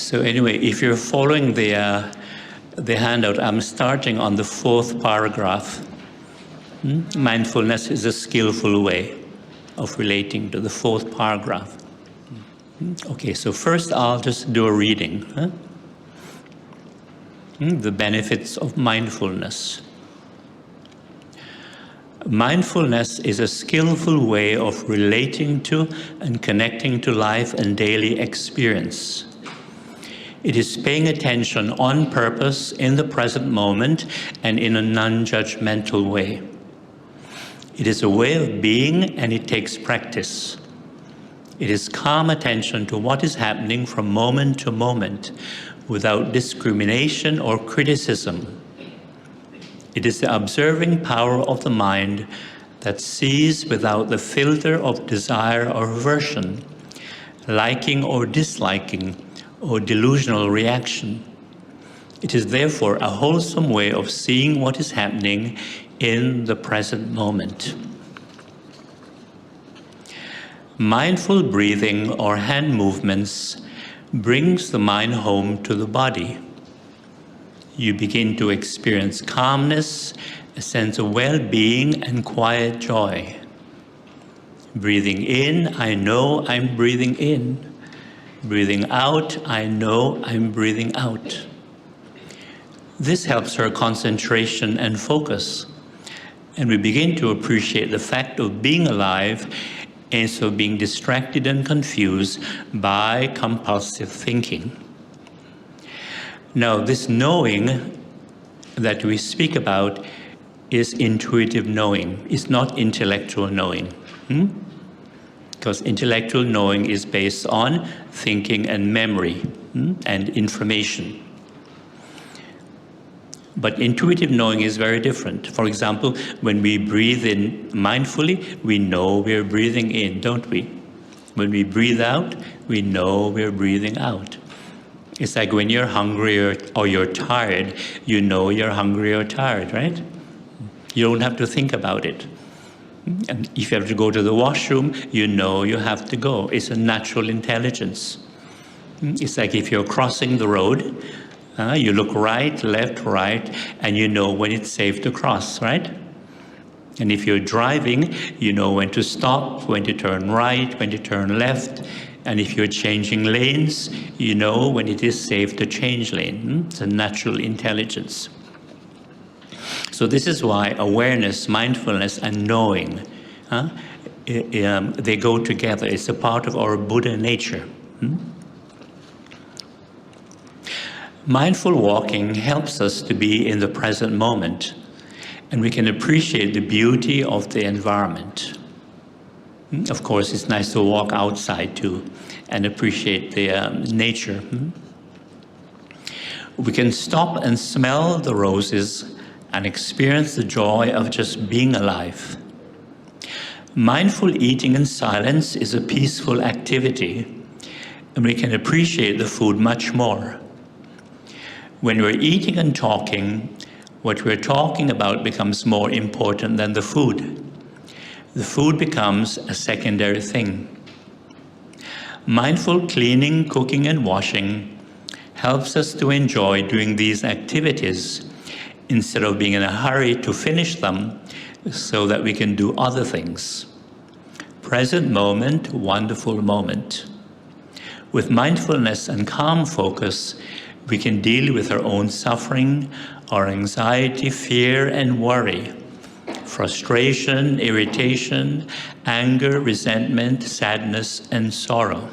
So anyway, if you're following the handout, I'm starting on the 4th paragraph. Mindfulness is a skillful way of relating to the 4th paragraph. Okay, so first I'll just do a reading. The benefits of mindfulness. Mindfulness is a skillful way of relating to and connecting to life and daily experience. It is paying attention on purpose in the present moment and in a non-judgmental way. It is a way of being, and it takes practice. It is calm attention to what is happening from moment to moment without discrimination or criticism. It is the observing power of the mind that sees without the filter of desire or aversion, liking or disliking, or delusional reaction. It is therefore a wholesome way of seeing what is happening in the present moment. Mindful breathing or hand movements brings the mind home to the body. You begin to experience calmness, a sense of well-being and quiet joy. Breathing in, I know I'm breathing in. Breathing out, I know I'm breathing out. This helps our concentration and focus, and we begin to appreciate the fact of being alive instead of being distracted and confused by compulsive thinking. Now, this knowing that we speak about is intuitive knowing. It's not intellectual knowing. Because intellectual knowing is based on thinking and memory and information. But intuitive knowing is very different. For example, when we breathe in mindfully, we know we're breathing in, don't we? When we breathe out, we know we're breathing out. It's like when you're hungry or you're tired, you know you're hungry or tired, right? You don't have to think about it. And if you have to go to the washroom, you know you have to go. It's a natural intelligence. It's like if you're crossing the road, you look right, left, right, and you know when it's safe to cross, right? And if you're driving, you know when to stop, when to turn right, when to turn left. And if you're changing lanes, you know when it is safe to change lane. It's a natural intelligence. So this is why awareness, mindfulness, and knowing, they go together. It's a part of our Buddha nature. Mindful walking helps us to be in the present moment, and we can appreciate the beauty of the environment. Of course, it's nice to walk outside too and appreciate the nature. We can stop and smell the roses and experience the joy of just being alive. Mindful eating in silence is a peaceful activity, and we can appreciate the food much more. When we're eating and talking, what we're talking about becomes more important than the food. The food becomes a secondary thing. Mindful cleaning, cooking, and washing helps us to enjoy doing these activities instead of being in a hurry to finish them so that we can do other things. Present moment, wonderful moment. With mindfulness and calm focus, we can deal with our own suffering, our anxiety, fear, and worry, frustration, irritation, anger, resentment, sadness, and sorrow.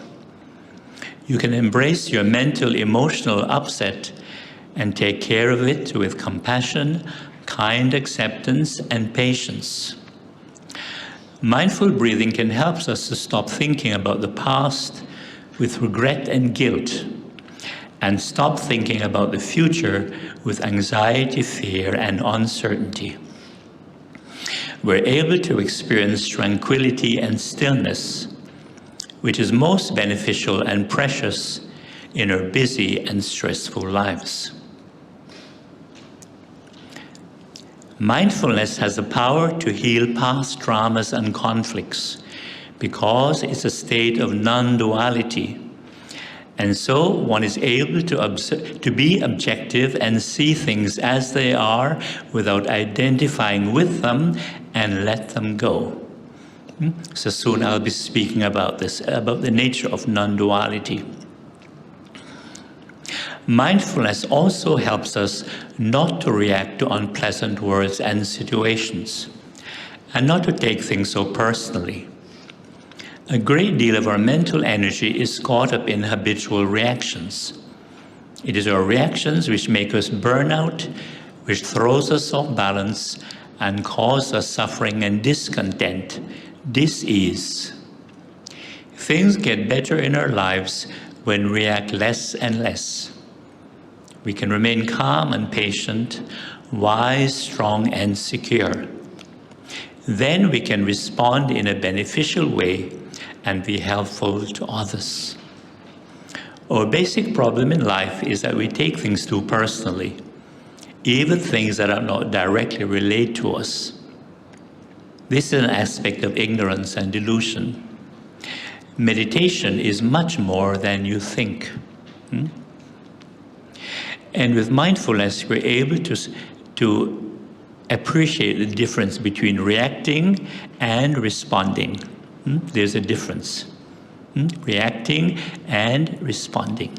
You can embrace your mental, emotional upset and take care of it with compassion, kind acceptance, and patience. Mindful breathing can help us to stop thinking about the past with regret and guilt, and stop thinking about the future with anxiety, fear, and uncertainty. We're able to experience tranquility and stillness, which is most beneficial and precious in our busy and stressful lives. Mindfulness has the power to heal past traumas and conflicts because it's a state of non-duality, And so one is able to be objective and see things as they are without identifying with them and let them go. So soon I'll be speaking about this, about the nature of non-duality. Mindfulness also helps us not to react to unpleasant words and situations, and not to take things so personally. A great deal of our mental energy is caught up in habitual reactions. It is our reactions which make us burn out, which throws us off balance, and cause us suffering and discontent, dis-ease. Things get better in our lives when we react less and less. We can remain calm and patient, wise, strong, and secure. Then we can respond in a beneficial way and be helpful to others. Our basic problem in life is that we take things too personally, even things that are not directly related to us. This is an aspect of ignorance and delusion. Meditation is much more than you think. And with mindfulness, we're able to appreciate the difference between reacting and responding. There's a difference. Reacting and responding.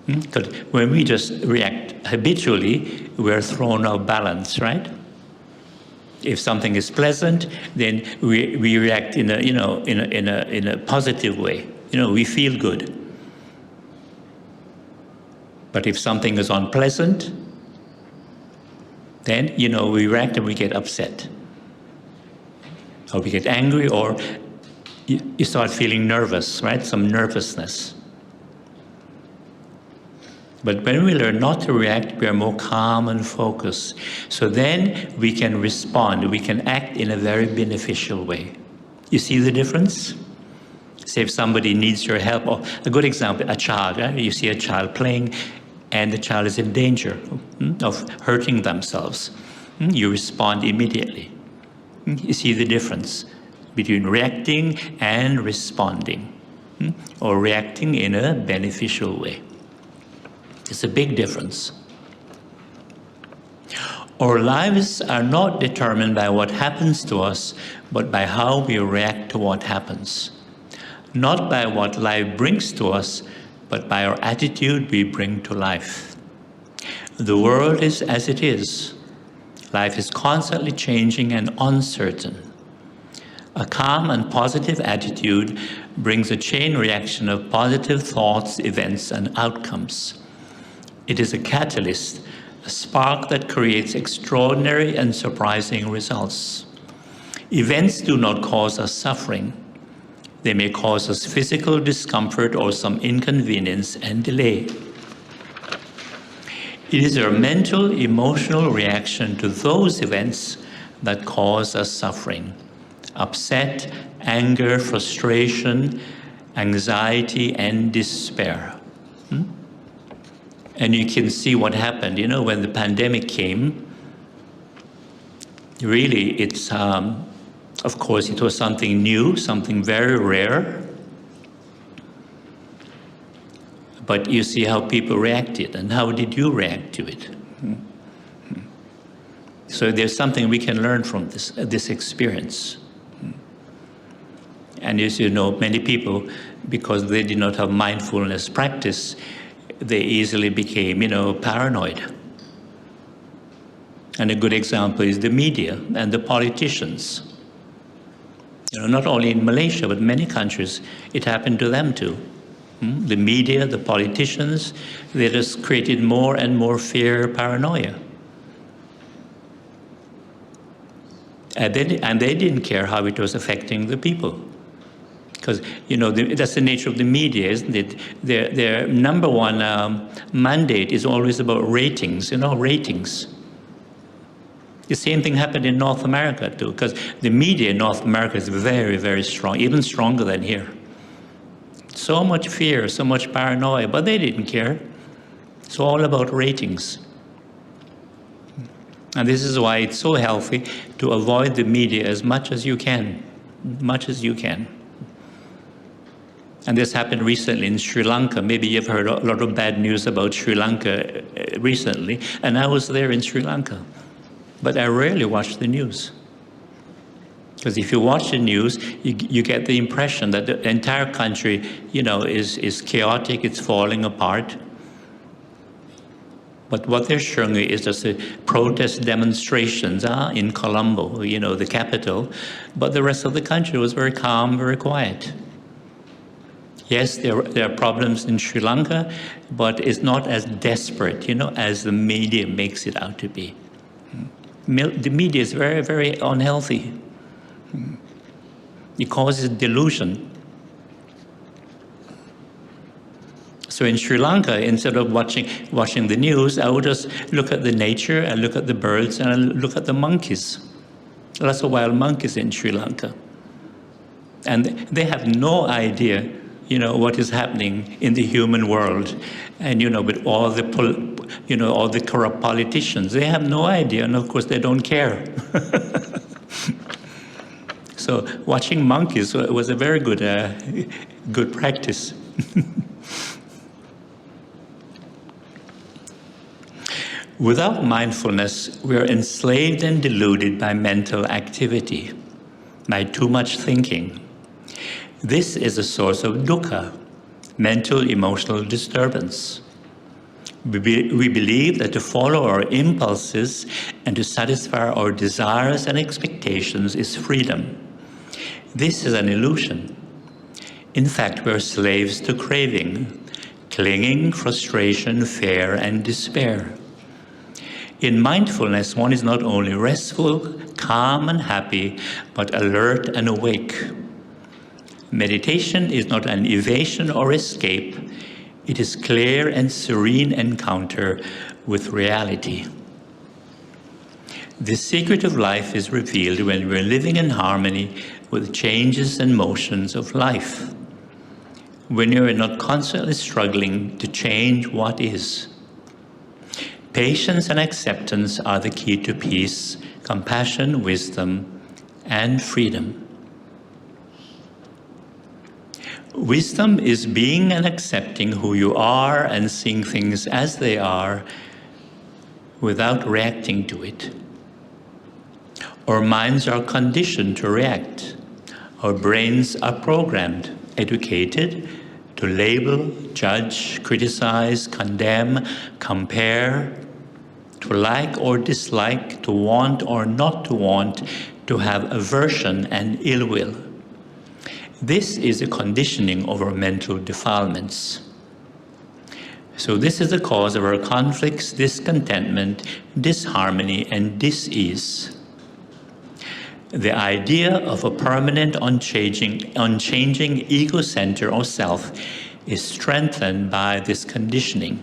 Because when we just react habitually, we're thrown off balance, right? If something is pleasant, then we react in a positive way. We feel good. But if something is unpleasant, then we react and we get upset. Or we get angry, or you start feeling nervous, right? Some nervousness. But when we learn not to react, we are more calm and focused. So then we can respond, we can act in a very beneficial way. You see the difference? Say if somebody needs your help, or a good example, a child, right? You see a child playing and the child is in danger of hurting themselves. You respond immediately. You see the difference between reacting and responding, or reacting in a beneficial way. It's a big difference. Our lives are not determined by what happens to us, but by how we react to what happens. Not by what life brings to us, but by our attitude we bring to life. The world is as it is. Life is constantly changing and uncertain. A calm and positive attitude brings a chain reaction of positive thoughts, events, and outcomes. It is a catalyst, a spark that creates extraordinary and surprising results. Events do not cause us suffering. They may cause us physical discomfort or some inconvenience and delay. It is our mental, emotional reaction to those events that cause us suffering. Upset, anger, frustration, anxiety, and despair. And you can see what happened, when the pandemic came. Really, it's, of course, it was something new, something very rare. But you see how people reacted, and how did you react to it? So there's something we can learn from this experience. And as you know, many people, because they did not have mindfulness practice, they easily became, paranoid. And a good example is the media and the politicians. Not only in Malaysia, but many countries, it happened to them too. The media, the politicians, they just created more and more fear, paranoia. And they didn't care how it was affecting the people. Because, that's the nature of the media, isn't it? Their number one mandate is always about ratings, ratings. The same thing happened in North America too, because the media in North America is very, very strong, even stronger than here. So much fear, so much paranoia, but they didn't care. It's all about ratings. And this is why it's so healthy to avoid the media as much as you can, And this happened recently in Sri Lanka. Maybe you've heard a lot of bad news about Sri Lanka recently, and I was there in Sri Lanka. But I rarely watch the news. Because if you watch the news, you get the impression that the entire country, is chaotic, it's falling apart. But what they're showing you is just protest demonstrations in Colombo, the capital. But the rest of the country was very calm, very quiet. Yes, there are problems in Sri Lanka, but it's not as desperate, as the media makes it out to be. The media is very, very unhealthy. It causes delusion. So in Sri Lanka, instead of watching the news, I would just look at the nature, and look at the birds, and I look at the monkeys. Lots of wild monkeys in Sri Lanka. And they have no idea, what is happening in the human world. And, with all the corrupt politicians, they have no idea, and of course they don't care. So watching monkeys was a very good practice. Without mindfulness, we are enslaved and deluded by mental activity, by too much thinking. This is a source of dukkha, mental emotional disturbance. We believe that to follow our impulses and to satisfy our desires and expectations is freedom. This is an illusion. In fact, we're slaves to craving, clinging, frustration, fear, and despair. In mindfulness, one is not only restful, calm, and happy, but alert and awake. Meditation is not an evasion or escape. It is clear and serene encounter with reality. The secret of life is revealed when we're living in harmony with changes and motions of life. When you're not constantly struggling to change what is. Patience and acceptance are the key to peace, compassion, wisdom, and freedom. Wisdom is being and accepting who you are and seeing things as they are without reacting to it. Our minds are conditioned to react. Our brains are programmed, educated to label, judge, criticize, condemn, compare, to like or dislike, to want or not to want, to have aversion and ill will. This is a conditioning of our mental defilements. So this is the cause of our conflicts, discontentment, disharmony, and dis-ease. The idea of a permanent, unchanging ego center or self is strengthened by this conditioning.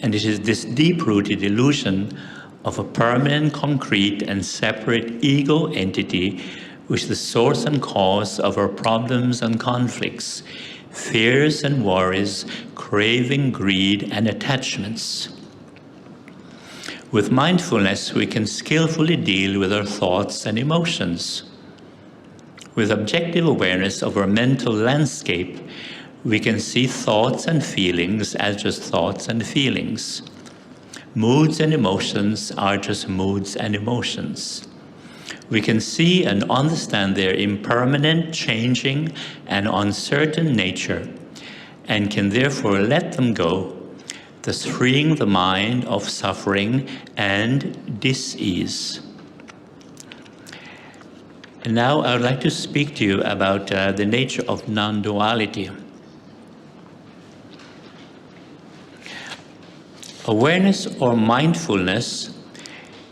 And it is this deep-rooted illusion of a permanent, concrete, and separate ego entity which is the source and cause of our problems and conflicts, fears and worries, craving, greed, and attachments. With mindfulness, we can skillfully deal with our thoughts and emotions. With objective awareness of our mental landscape, we can see thoughts and feelings as just thoughts and feelings. Moods and emotions are just moods and emotions. We can see and understand their impermanent, changing, and uncertain nature, and can therefore let them go, thus freeing the mind of suffering and dis-ease. And now I would like to speak to you about the nature of non-duality. Awareness or mindfulness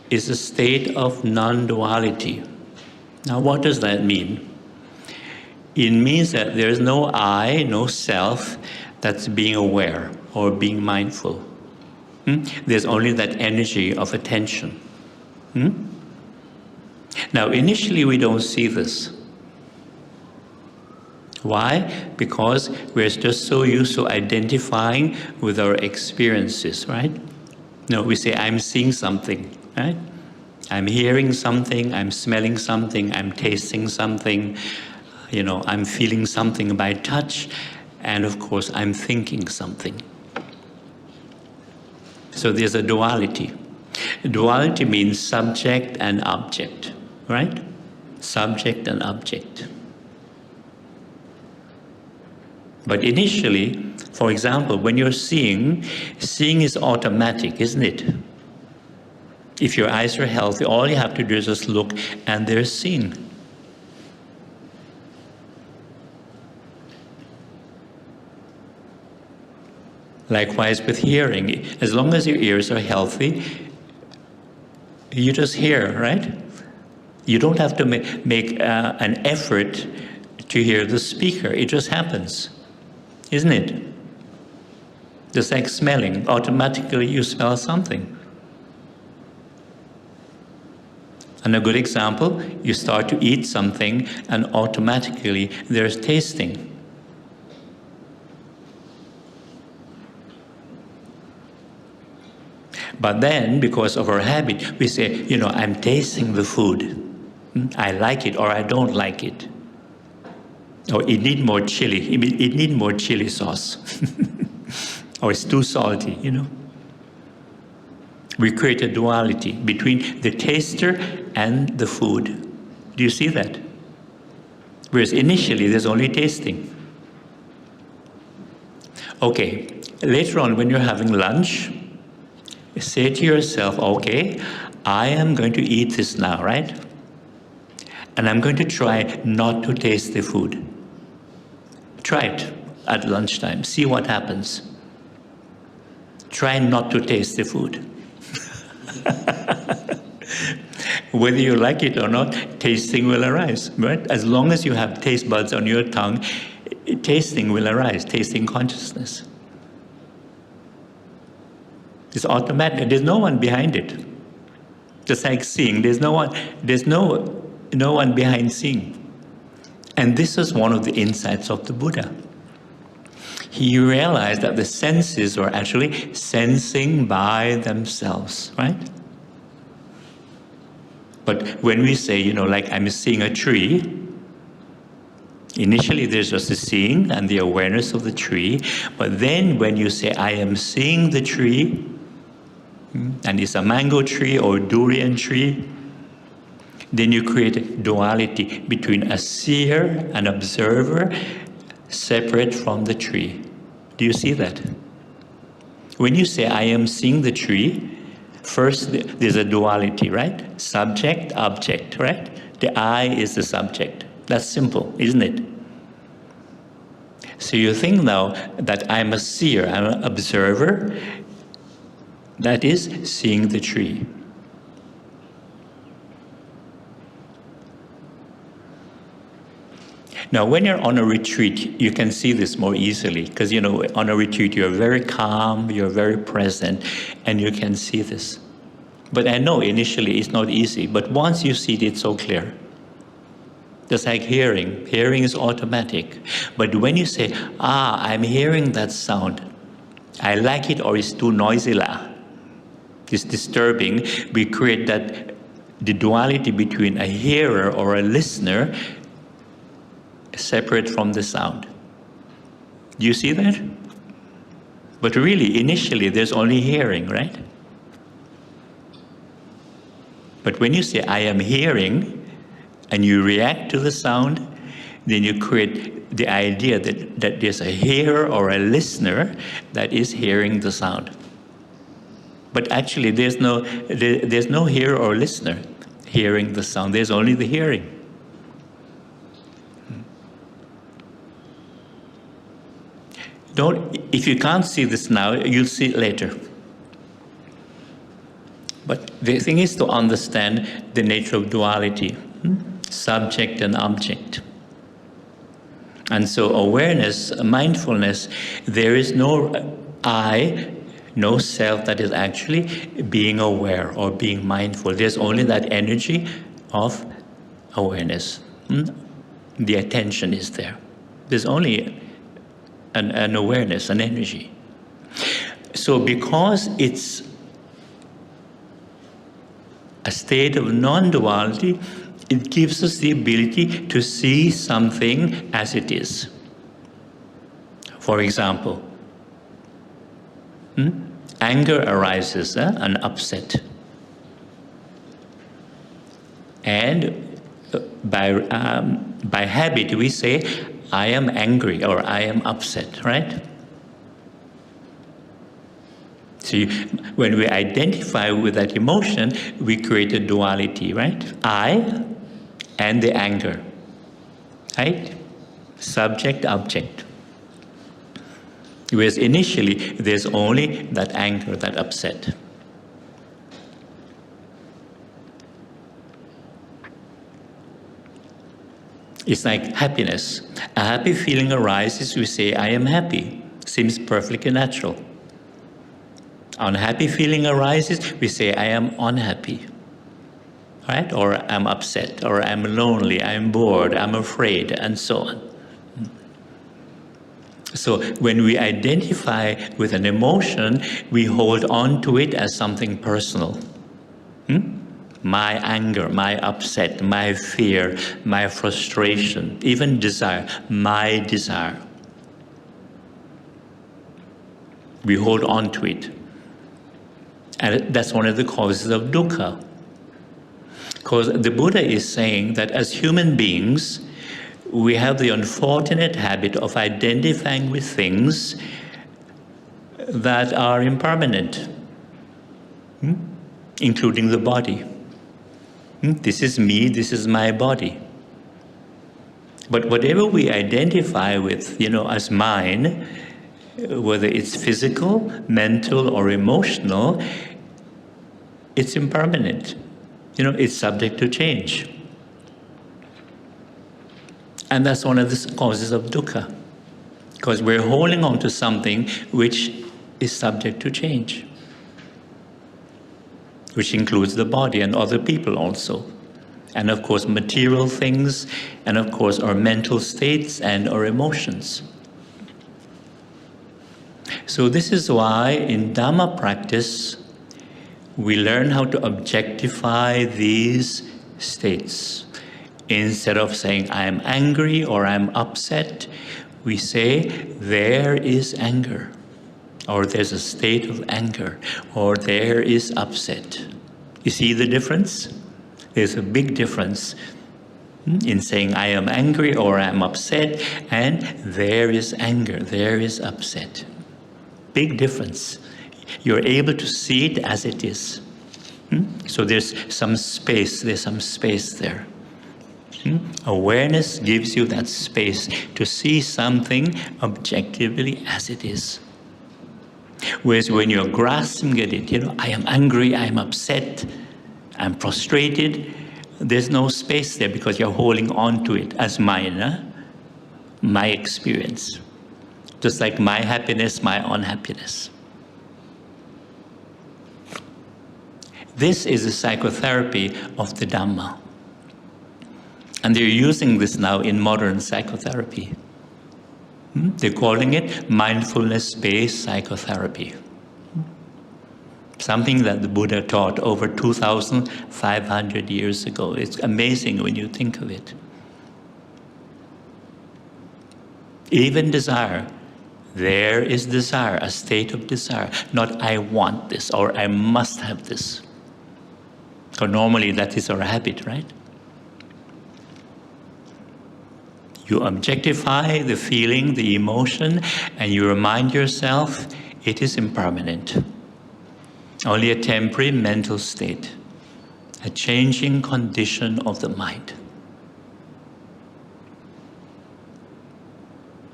is a state of non-duality. Now, what does that mean? It means that there is no I, no self, that's being aware or being mindful. There's only that energy of attention. Now, initially, we don't see this. Why? Because we're just so used to identifying with our experiences, right? No, we say, I'm seeing something, right? I'm hearing something, I'm smelling something, I'm tasting something, I'm feeling something by touch, and of course I'm thinking something. So there's a duality. Duality means subject and object, right? Subject and object. But initially, for example, when you're seeing is automatic, isn't it? If your eyes are healthy, all you have to do is just look and there's seeing. Likewise with hearing. As long as your ears are healthy, you just hear, right? You don't have to make an effort to hear the speaker. It just happens, isn't it? Just like smelling. Automatically you smell something. And a good example, you start to eat something and automatically there's tasting. But then, because of our habit, we say, I'm tasting the food. I like it or I don't like it. Or it needs more chili. It needs more chili sauce. Or it's too salty, We create a duality between the taster and the food. Do you see that? Whereas initially, there's only tasting. Okay, later on when you're having lunch, say to yourself, okay, I am going to eat this now, right? And I'm going to try not to taste the food. Try it at lunchtime. See what happens. Try not to taste the food. Whether you like it or not, tasting will arise, right? As long as you have taste buds on your tongue, tasting will arise, tasting consciousness. It's automatic. There's no one behind it. Just like seeing, there's no one behind seeing. And this is one of the insights of the Buddha. He realized that the senses were actually sensing by themselves, right? But when we say, like I'm seeing a tree, initially there's just the seeing and the awareness of the tree. But then when you say, I am seeing the tree, and it's a mango tree or durian tree, then you create a duality between a seer and observer separate from the tree. Do you see that? When you say, I am seeing the tree, first there's a duality, right? Subject, object, right? The I is the subject. That's simple, isn't it? So you think now that I'm a seer, I'm an observer, that is seeing the tree. Now, when you're on a retreat, you can see this more easily because, on a retreat, you're very calm, you're very present, and you can see this. But I know initially it's not easy, but once you see it, it's so clear. Just like hearing. Hearing is automatic. But when you say, I'm hearing that sound, I like it or it's too noisy lah. It's disturbing. We create the duality between a hearer or a listener separate from the sound. Do you see that? But really, initially, there's only hearing, right? But when you say, I am hearing, and you react to the sound, then you create the idea that there's a hearer or a listener that is hearing the sound. But actually, there's no hearer or listener hearing the sound. There's only the hearing. If you can't see this now, you'll see it later. But the thing is to understand the nature of duality, subject and object. And so awareness, mindfulness, there is no I, no self that is actually being aware or being mindful. There's only that energy of awareness. The attention is there. There's only an awareness, an energy. So because it's a state of non-duality, It gives us the ability to see something as it is. For example, anger arises, an upset. And by habit we say, I am angry or I am upset, right? So when we identify with that emotion, we create a duality, right? I and the anger, right? Subject, object. Whereas initially, there's only that anger, that upset. It's like happiness. A happy feeling arises, we say, I am happy. Seems perfectly natural. Unhappy feeling arises, we say, I am unhappy. Right? Or I'm upset, or I'm lonely, I'm bored, I'm afraid, and so on. So when we identify with an emotion, we hold on to it as something personal. My anger, my upset, my fear, my frustration, even desire, my desire. We hold on to it. And that's one of the causes of dukkha. Because the Buddha is saying that as human beings, we have the unfortunate habit of identifying with things that are impermanent, including the body. This is me, this is my body. But whatever we identify with, as mine, whether it's physical, mental, or emotional, it's impermanent. It's subject to change. And that's one of the causes of dukkha, because we're holding on to something which is subject to change, which includes the body and other people also. And of course, material things, and of course, our mental states and our emotions. So this is why in Dhamma practice, we learn how to objectify these states. Instead of saying, I am angry or I'm upset, we say, there is anger, or there's a state of anger, or there is upset. You see the difference? There's a big difference in saying, I am angry or I'm upset, and there is anger, there is upset. Big difference. You're able to see it as it is. So there's some space there. Awareness gives you that space to see something objectively as it is. Whereas when you're grasping at it, I am angry, I'm upset, I'm frustrated, there's no space there because you're holding on to it as mine, my experience. Just like my happiness, my unhappiness. This is the psychotherapy of the Dhamma. And they're using this now in modern psychotherapy. They're calling it mindfulness-based psychotherapy. Something that the Buddha taught over 2,500 years ago. It's amazing when you think of it. Even desire. There is desire, a state of desire. Not I want this or I must have this. Because normally that is our habit, right? You objectify the feeling, the emotion, and you remind yourself it is impermanent. Only a temporary mental state, a changing condition of the mind.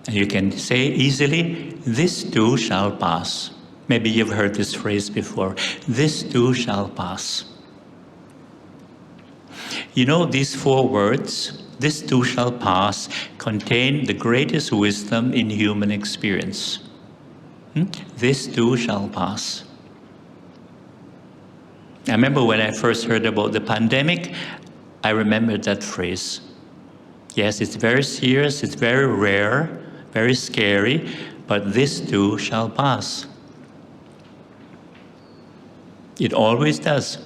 And you can say easily, this too shall pass. Maybe you've heard this phrase before, this too shall pass. These 4 words, this too shall pass, contain the greatest wisdom in human experience. This too shall pass. I remember when I first heard about the pandemic, I remembered that phrase. Yes, it's very serious, it's very rare, very scary, but this too shall pass. It always does.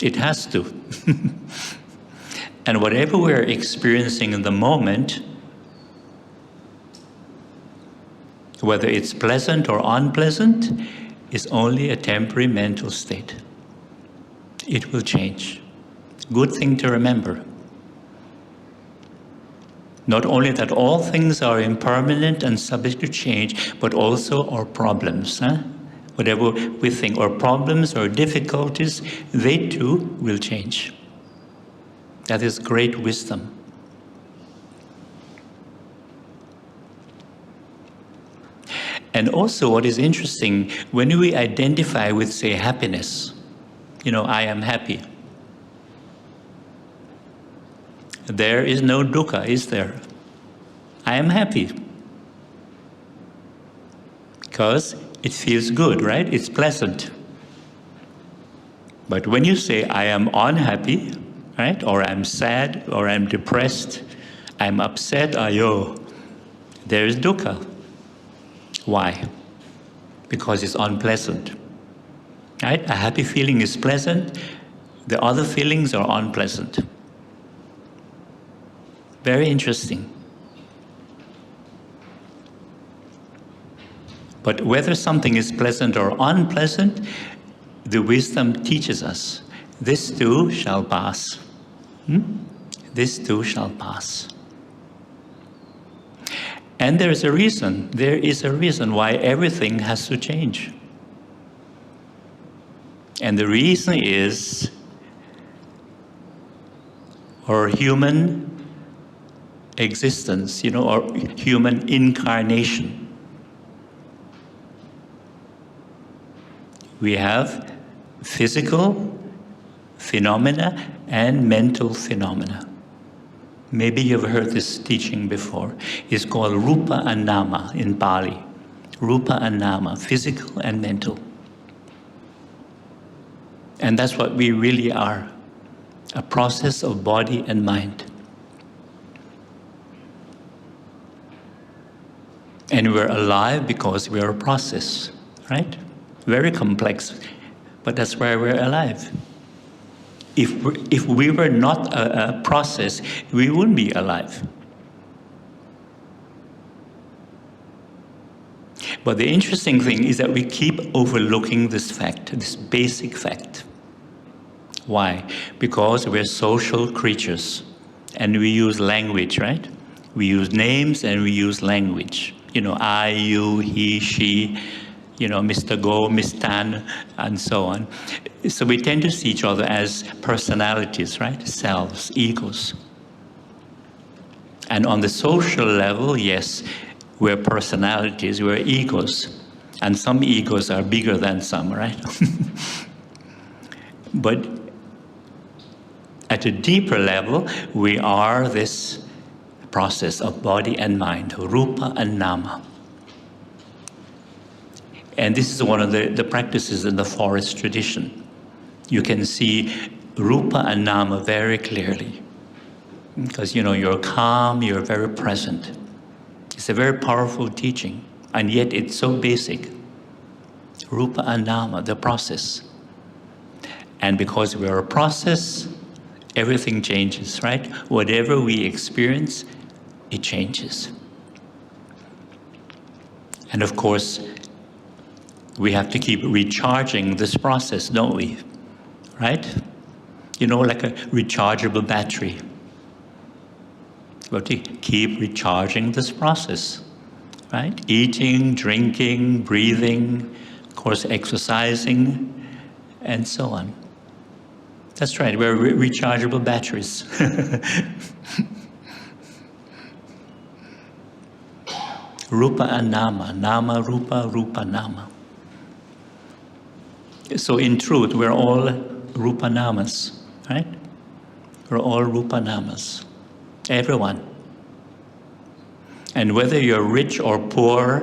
It has to. And whatever we're experiencing in the moment, whether it's pleasant or unpleasant, is only a temporary mental state. It will change. Good thing to remember. Not only that all things are impermanent and subject to change, but also our problems. Whatever we think, our problems or difficulties, they too will change. That is great wisdom. And also what is interesting, when we identify with, say, happiness, I am happy. There is no dukkha, is there? I am happy. Because it feels good, right? It's pleasant. But when you say, I am unhappy, right? Or I'm sad, or I'm depressed, I'm upset, there is dukkha. Why? Because it's unpleasant. Right? A happy feeling is pleasant, the other feelings are unpleasant. Very interesting. But whether something is pleasant or unpleasant, the wisdom teaches us, this too shall pass. This too shall pass. And there is a reason why everything has to change. And the reason is our human existence, or human incarnation. We have physical phenomena and mental phenomena. Maybe you've heard this teaching before. It's called Rupa and Nama in Pali. Rupa and Nama, physical and mental. And that's what we really are, a process of body and mind. And we're alive because we're a process, right? Very complex, but that's why we're alive. If we were not a process, we wouldn't be alive. But the interesting thing is that we keep overlooking this fact, this basic fact. Why? Because we're social creatures, and we use language, right? We use names and we use language. I, you, he, she, Mr. Go, Miss Tan, and so on. So we tend to see each other as personalities, right? Selves, egos. And on the social level, yes, we're personalities, we're egos. And some egos are bigger than some, right? But at a deeper level, we are this process of body and mind, Rupa and Nama. And this is one of the practices in the forest tradition. You can see Rupa and Nama very clearly. Because, you're calm, you're very present. It's a very powerful teaching, and yet it's so basic. Rupa and Nama, the process. And because we're a process, everything changes, right? Whatever we experience, it changes. And of course, we have to keep recharging this process, don't we? Right? Like a rechargeable battery. We have to keep recharging this process, right? Eating, drinking, breathing, of course, exercising, and so on. That's right, we're rechargeable batteries. Rupa and Nama, Nama, Rupa, Rupa, Nama. So in truth, we're all Rupa Namas, right? We're all Rupa Namas. Everyone. And whether you're rich or poor,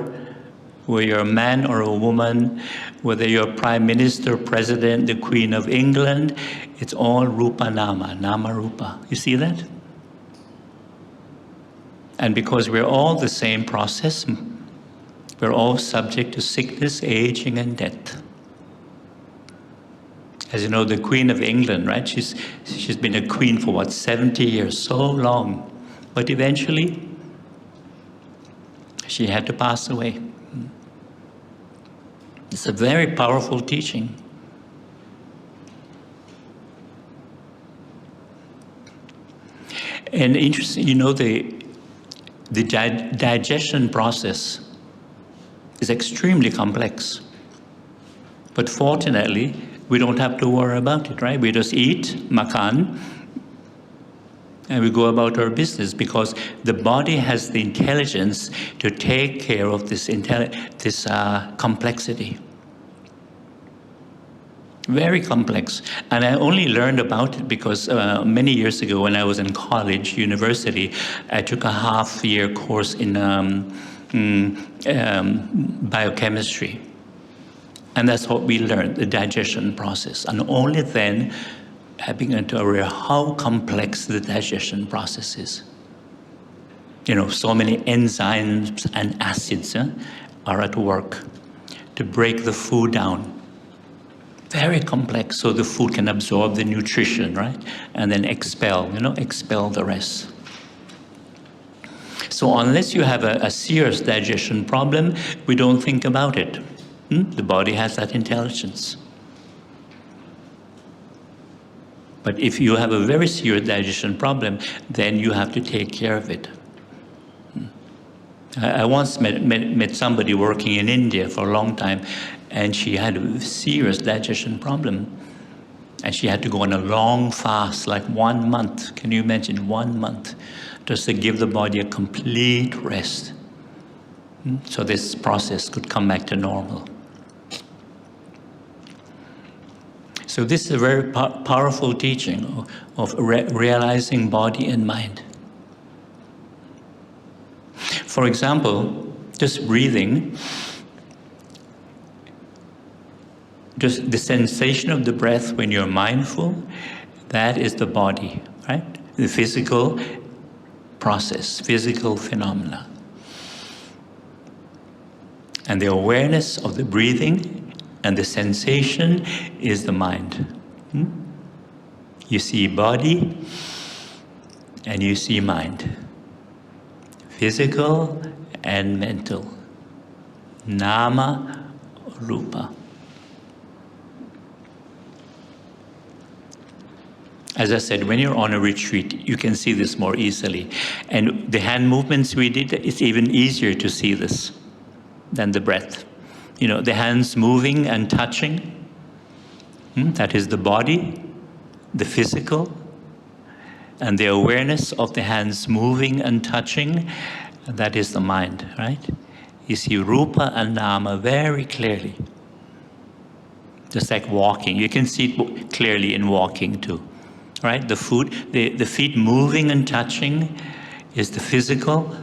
whether you're a man or a woman, whether you're Prime Minister, President, the Queen of England, it's all Rupa Nama, Nama Rupa. You see that? And because we're all the same process, we're all subject to sickness, aging, and death. As you know, the Queen of England, right? She's been a queen for what, 70 years, so long. But eventually, she had to pass away. It's a very powerful teaching. And interesting, you know, the digestion process is extremely complex. But fortunately, we don't have to worry about it, right? We just eat, makan, and we go about our business because the body has the intelligence to take care of this complexity. Very complex. And I only learned about it because many years ago when I was in college, university, I took a half-year course in biochemistry. And that's what we learned, the digestion process. And only then I began to realize how complex the digestion process is. You know, so many enzymes and acids are at work to break the food down. Very complex, so the food can absorb the nutrition, right? And then expel the rest. So unless you have a serious digestion problem, we don't think about it. The body has that intelligence. But if you have a very serious digestion problem, then you have to take care of it. I once met somebody working in India for a long time, and she had a serious digestion problem. And she had to go on a long fast, like 1 month. Can you imagine 1 month? Just to give the body a complete rest. So this process could come back to normal. So this is a very powerful teaching of realizing body and mind. For example, just breathing, just the sensation of the breath when you're mindful, that is the body, right? The physical process, physical phenomena. And the awareness of the breathing and the sensation is the mind. You see body and you see mind. Physical and mental. Nama, rupa. As I said, when you're on a retreat, you can see this more easily. And the hand movements we did, it's even easier to see this than the breath. You know, the hands moving and touching, that is the body, the physical, and the awareness of the hands moving and touching, that is the mind, right? You see rupa and nama very clearly. Just like walking, you can see it clearly in walking too, right? The feet moving and touching is the physical,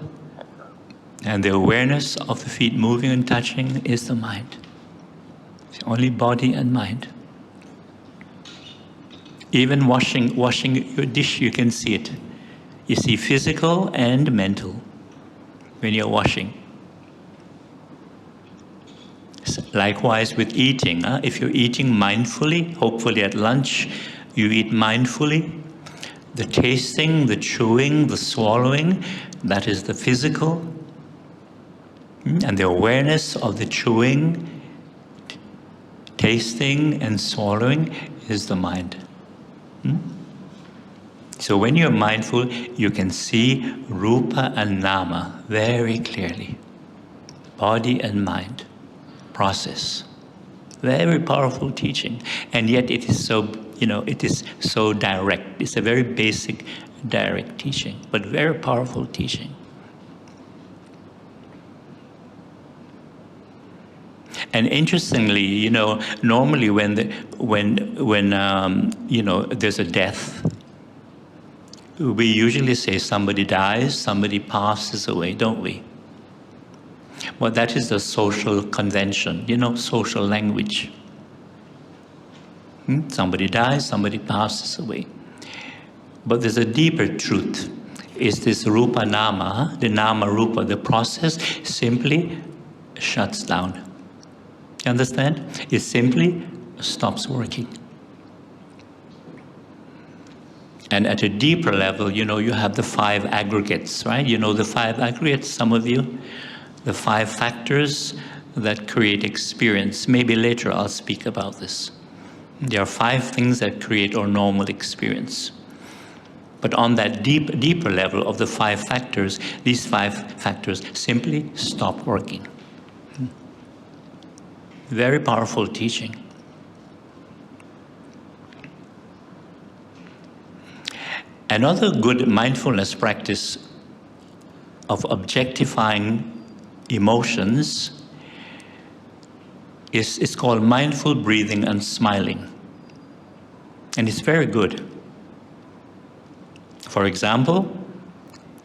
and the awareness of the feet moving and touching is the mind. It's only body and mind. Even washing your dish, you can see it. You see physical and mental when you're washing. Likewise with eating. If you're eating mindfully, hopefully at lunch, you eat mindfully. The tasting, the chewing, the swallowing, that is the physical. And the awareness of the chewing, tasting, and swallowing is the mind. So when you're mindful, you can see rupa and nama very clearly. Body and mind process. Very powerful teaching. And yet it is so, it is so direct. It's a very basic, direct teaching, but very powerful teaching. And interestingly, normally when there's a death, we usually say somebody dies, somebody passes away, don't we? Well, that is the social convention, social language. Somebody dies, somebody passes away. But there's a deeper truth. Is this rupa nama, the nama rupa, the process simply shuts down. You understand? It simply stops working. And at a deeper level, you have the 5 aggregates, right? You know the 5 aggregates, some of you? The 5 factors that create experience. Maybe later I'll speak about this. There are 5 things that create our normal experience. But on that deeper level of the 5 factors, these 5 factors simply stop working. Very powerful teaching. Another good mindfulness practice of objectifying emotions is called mindful breathing and smiling. And it's very good. For example,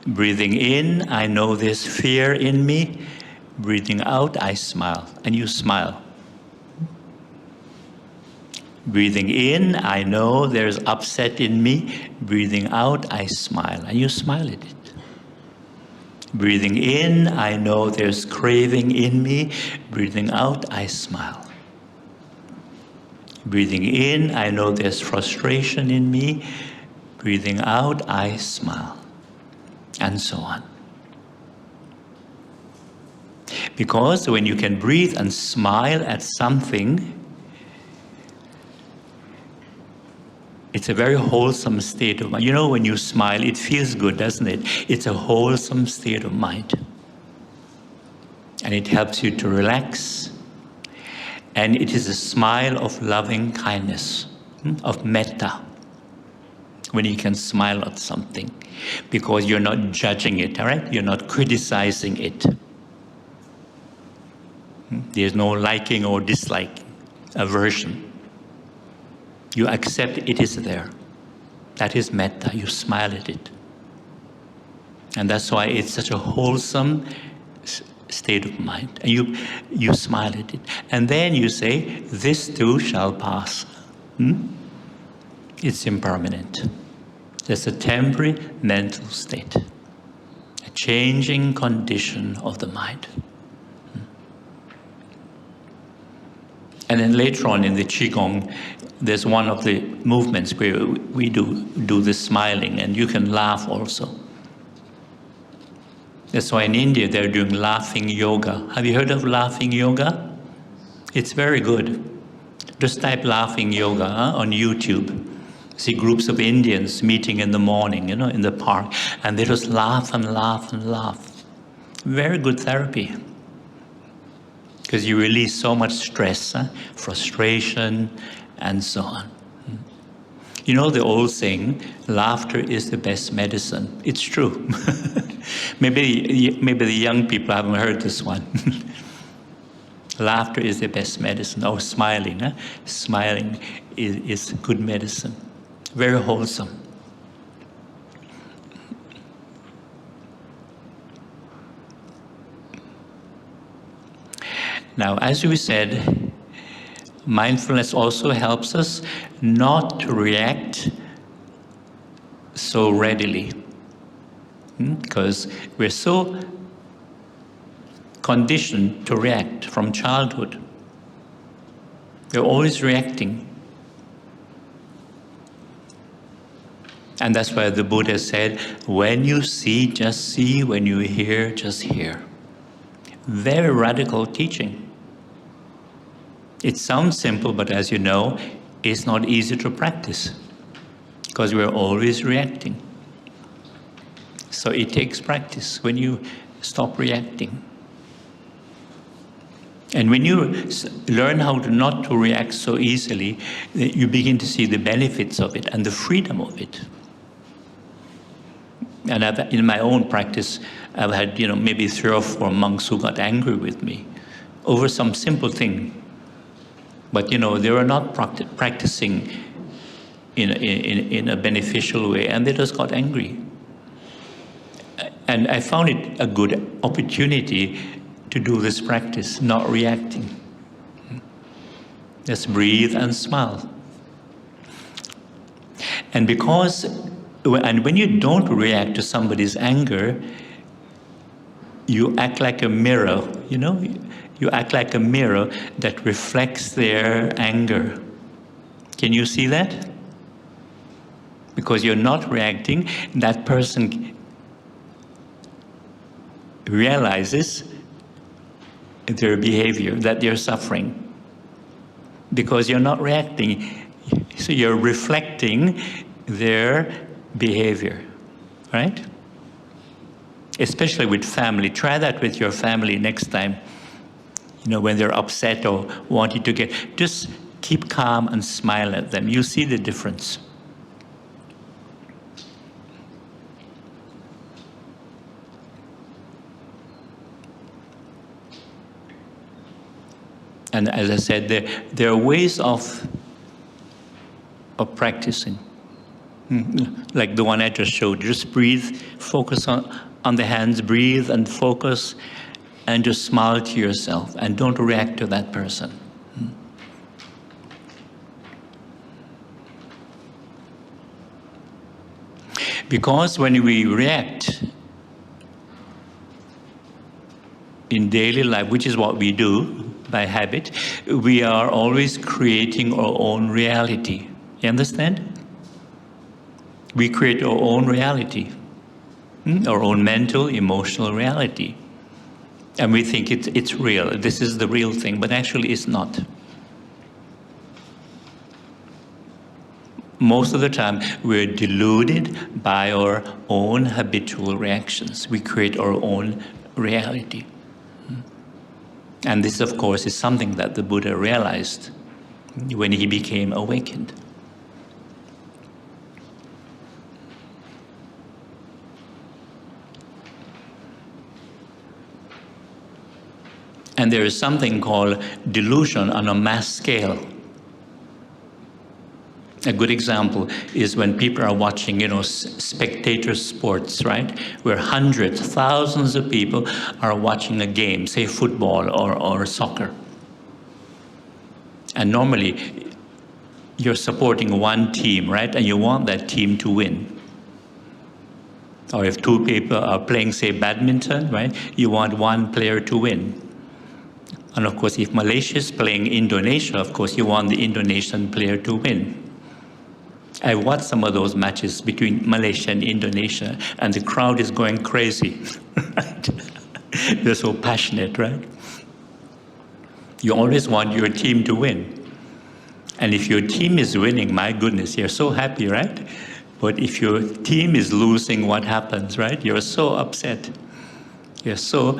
breathing in, I know there's fear in me. Breathing out, I smile, and you smile. Breathing in, I know there's upset in me. Breathing out, I smile, and you smile at it. Breathing in, I know there's craving in me. Breathing out, I smile. Breathing in, I know there's frustration in me. Breathing out, I smile. And so on. Because when you can breathe and smile at something, it's a very wholesome state of mind. When you smile, it feels good, doesn't it? It's a wholesome state of mind. And it helps you to relax. And it is a smile of loving kindness, of metta, when you can smile at something, because you're not judging it, all right? You're not criticizing it. There's no liking or disliking, aversion. You accept it is there. That is metta. You smile at it. And that's why it's such a wholesome state of mind. And you smile at it. And then you say, this too shall pass. It's impermanent. It's a temporary mental state. A changing condition of the mind. And then later on in the Qigong, there's one of the movements where we do the smiling, and you can laugh also. That's why in India they're doing laughing yoga. Have you heard of laughing yoga? It's very good. Just type laughing yoga on YouTube. See groups of Indians meeting in the morning, in the park, and they just laugh and laugh and laugh. Very good therapy. Because you release so much stress, frustration, and so on. The old saying, laughter is the best medicine. It's true. maybe the young people haven't heard this one. Laughter is the best medicine. Oh, smiling. Smiling is good medicine. Very wholesome. Now, as we said, mindfulness also helps us not to react so readily, because we're so conditioned to react from childhood. We're always reacting. And that's why the Buddha said, when you see, just see. When you hear, just hear. Very radical teaching. It sounds simple, but as you know, it's not easy to practice because we're always reacting. So it takes practice when you stop reacting. And when you learn how to not to react so easily, you begin to see the benefits of it and the freedom of it. And in my own practice, I've had maybe 3 or 4 monks who got angry with me over some simple thing. But they were not practicing in a beneficial way, and they just got angry. And I found it a good opportunity to do this practice, not reacting. Just breathe and smile. And when you don't react to somebody's anger, you act like a mirror, You act like a mirror that reflects their anger. Can you see that? Because you're not reacting, that person realizes their behavior, that they're suffering. Because you're not reacting, so you're reflecting their behavior, right? Especially with family. Try that with your family next time. You know, when they're upset or wanting to just keep calm and smile at them. You see the difference. And as I said, there are ways of practicing. Like the one I just showed. Just breathe, focus on the hands, breathe and focus, and just smile to yourself and don't react to that person. Because when we react in daily life, which is what we do by habit, we are always creating our own reality. You understand? We create our own reality, our own mental, emotional reality. And we think it's real, this is the real thing, but actually it's not. Most of the time, we're deluded by our own habitual reactions. We create our own reality. And this, of course, is something that the Buddha realized when he became awakened. And there is something called delusion on a mass scale. A good example is when people are watching, spectator sports, right? Where hundreds, thousands of people are watching a game, say football or soccer. And normally, you're supporting one team, right? And you want that team to win. Or if two people are playing, say, badminton, right? You want one player to win. And of course, if Malaysia is playing Indonesia, of course, you want the Indonesian player to win. I watched some of those matches between Malaysia and Indonesia, and the crowd is going crazy. Right? They're so passionate, right? You always want your team to win. And if your team is winning, my goodness, you're so happy, right? But if your team is losing, what happens, right? You're so upset. You're so,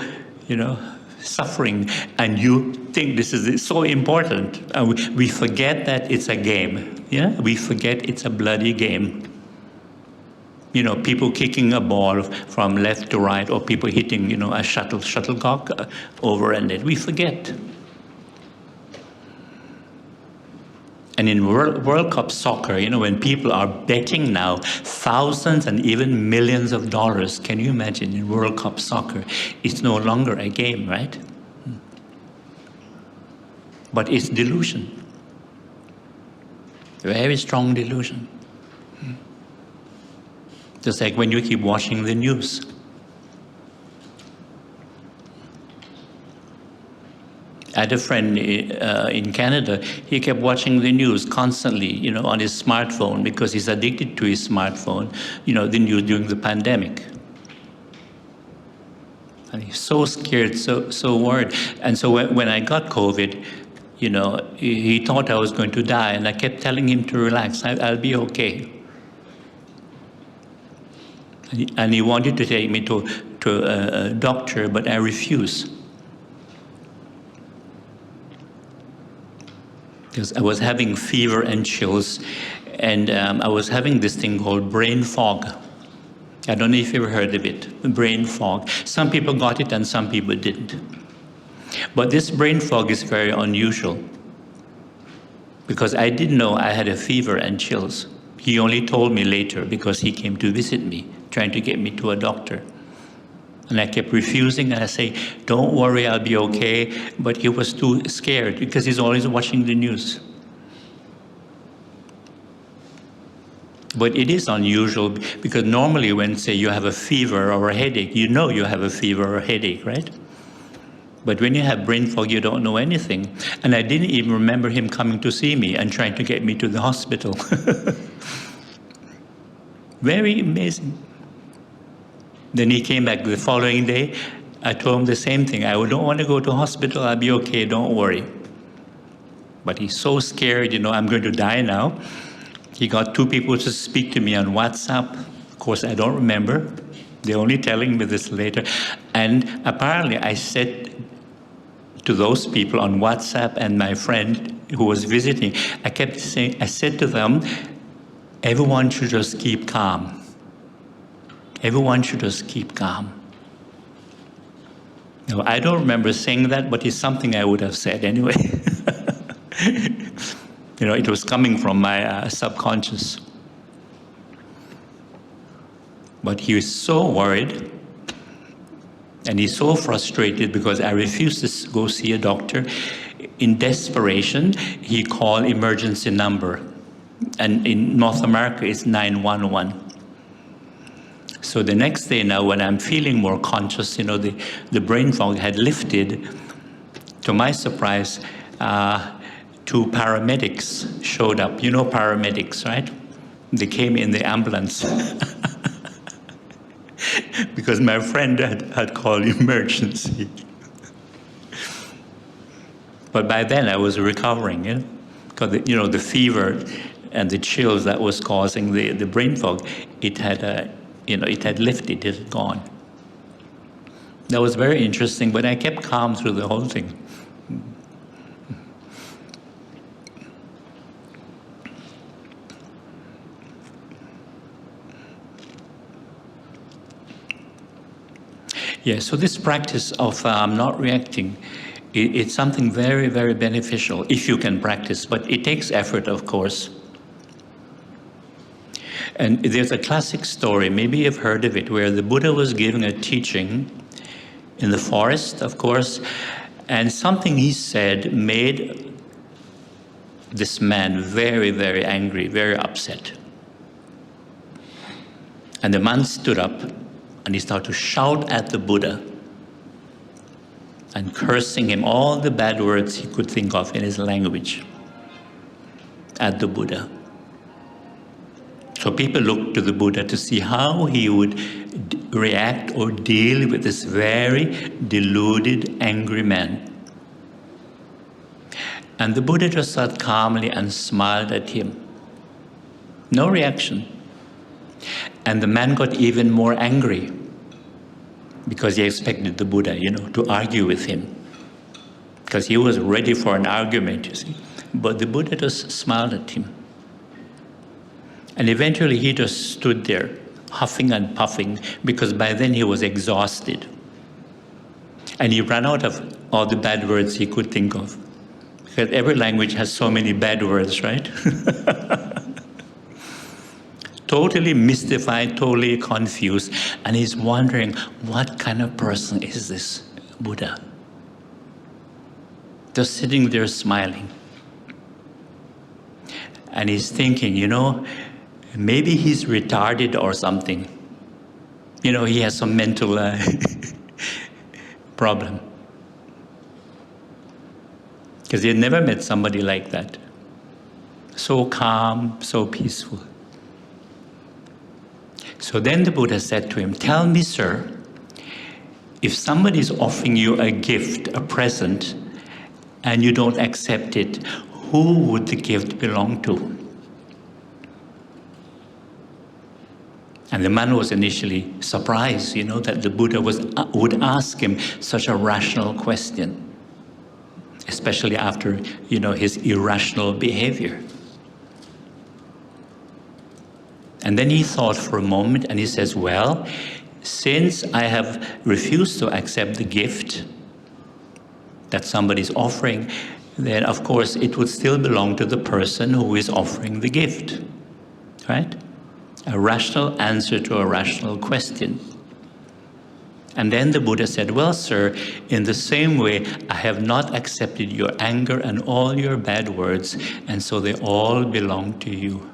suffering, and you think this is so important. And we forget that it's a game. Yeah, we forget it's a bloody game. People kicking a ball from left to right, or people hitting, a shuttlecock over and it. We forget. And in World Cup soccer, when people are betting now thousands and even millions of dollars, can you imagine in World Cup soccer? It's no longer a game, right? But it's delusion. Very strong delusion. Just like when you keep watching the news. I had a friend in Canada, he kept watching the news constantly, on his smartphone because he's addicted to his smartphone, the news during the pandemic. And he's so scared, so worried. And so when I got COVID, he thought I was going to die, and I kept telling him to relax, I'll be okay. And he wanted to take me to a doctor, but I refused. Because I was having fever and chills, and I was having this thing called brain fog. I don't know if you ever heard of it, brain fog. Some people got it and some people didn't. But this brain fog is very unusual, because I didn't know I had a fever and chills. He only told me later because he came to visit me, trying to get me to a doctor. And I kept refusing, and I say, don't worry, I'll be okay. But he was too scared because he's always watching the news. But it is unusual because normally when, say, you have a fever or a headache, you know you have a fever or a headache, right? But when you have brain fog, you don't know anything. And I didn't even remember him coming to see me and trying to get me to the hospital. Very amazing. Then he came back the following day. I told him the same thing. I don't want to go to hospital. I'll be okay. Don't worry. But he's so scared, I'm going to die now. He got 2 people to speak to me on WhatsApp. Of course, I don't remember. They're only telling me this later. And apparently I said to those people on WhatsApp and my friend who was visiting, I said to them, everyone should just keep calm. Everyone should just keep calm. Now, I don't remember saying that, but it's something I would have said anyway. It was coming from my subconscious. But he was so worried, and he's so frustrated because I refused to go see a doctor. In desperation, he called emergency number. And in North America, it's 911. So the next day now, when I'm feeling more conscious, the brain fog had lifted. To my surprise, 2 paramedics showed up. You know paramedics, right? They came in the ambulance. Because my friend had called emergency. But by then I was recovering, because the fever and the chills that was causing the brain fog, it had lifted, it had gone. That was very interesting, but I kept calm through the whole thing. Yeah, so this practice of not reacting, it's something very, very beneficial if you can practice, but it takes effort, of course. And there's a classic story, maybe you've heard of it, where the Buddha was giving a teaching in the forest, of course, and something he said made this man very, very angry, very upset. And the man stood up and he started to shout at the Buddha and cursing him all the bad words he could think of in his language at the Buddha. So people looked to the Buddha to see how he would react or deal with this very deluded, angry man. And the Buddha just sat calmly and smiled at him. No reaction. And the man got even more angry because he expected the Buddha, to argue with him. Because he was ready for an argument, you see. But the Buddha just smiled at him. And eventually he just stood there, huffing and puffing, because by then he was exhausted. And he ran out of all the bad words he could think of. Because every language has so many bad words, right? Totally mystified, totally confused, and he's wondering, what kind of person is this Buddha? Just sitting there smiling. And he's thinking, maybe he's retarded or something. He has some mental problem. Because he had never met somebody like that. So calm, so peaceful. So then the Buddha said to him, tell me, sir, if somebody is offering you a gift, a present, and you don't accept it, who would the gift belong to? And the man was initially surprised, that the Buddha would ask him such a rational question, especially after, his irrational behavior. And then he thought for a moment and he says, well, since I have refused to accept the gift that somebody's offering, then of course it would still belong to the person who is offering the gift, right? A rational answer to a rational question. And then the Buddha said, well, sir, in the same way, I have not accepted your anger and all your bad words, and so they all belong to you.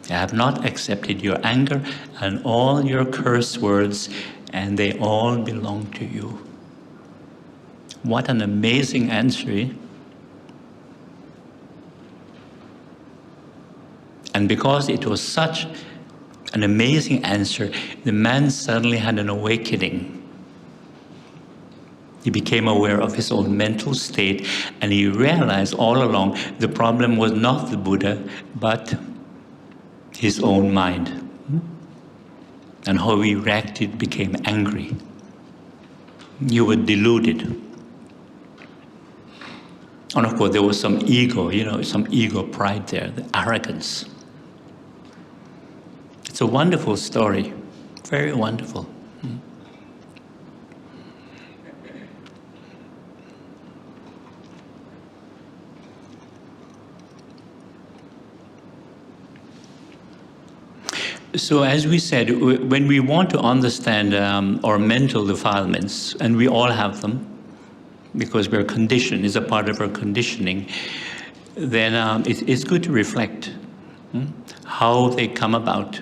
I have not accepted your anger and all your curse words, and they all belong to you. What an amazing answer. And because it was such an amazing answer, the man suddenly had an awakening. He became aware of his own mental state, and he realized all along the problem was not the Buddha, but his own mind. And how he reacted, became angry. You were deluded. And of course, there was some ego, some ego pride there, the arrogance. It's a wonderful story, very wonderful. So as we said, when we want to understand our mental defilements, and we all have them, because we're conditioned, it's a part of our conditioning, then it's good to reflect how they come about.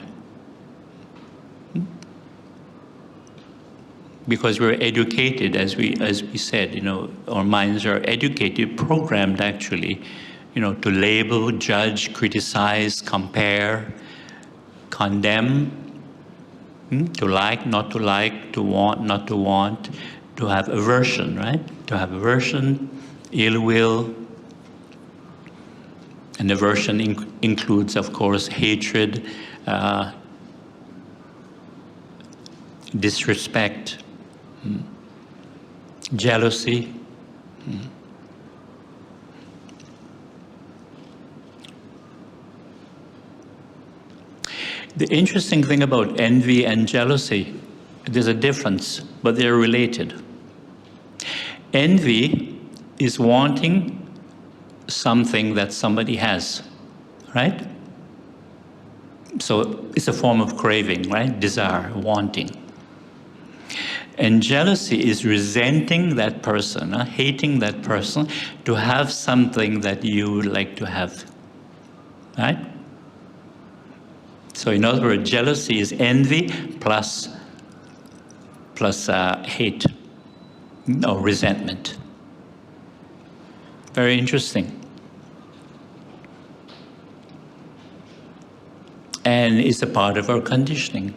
Because we're educated, as we said, our minds are educated, programmed actually, to label, judge, criticize, compare, condemn, to like, not to like, to want, not to want, to have aversion, right? To have aversion, ill will. And aversion includes, of course, hatred, disrespect, jealousy. The interesting thing about envy and jealousy, there's a difference, but they're related. Envy is wanting something that somebody has, right? So it's a form of craving, right? Desire, wanting. And jealousy is resenting that person, hating that person to have something that you would like to have, right? So in other words, jealousy is envy plus hate or resentment. Very interesting. And it's a part of our conditioning.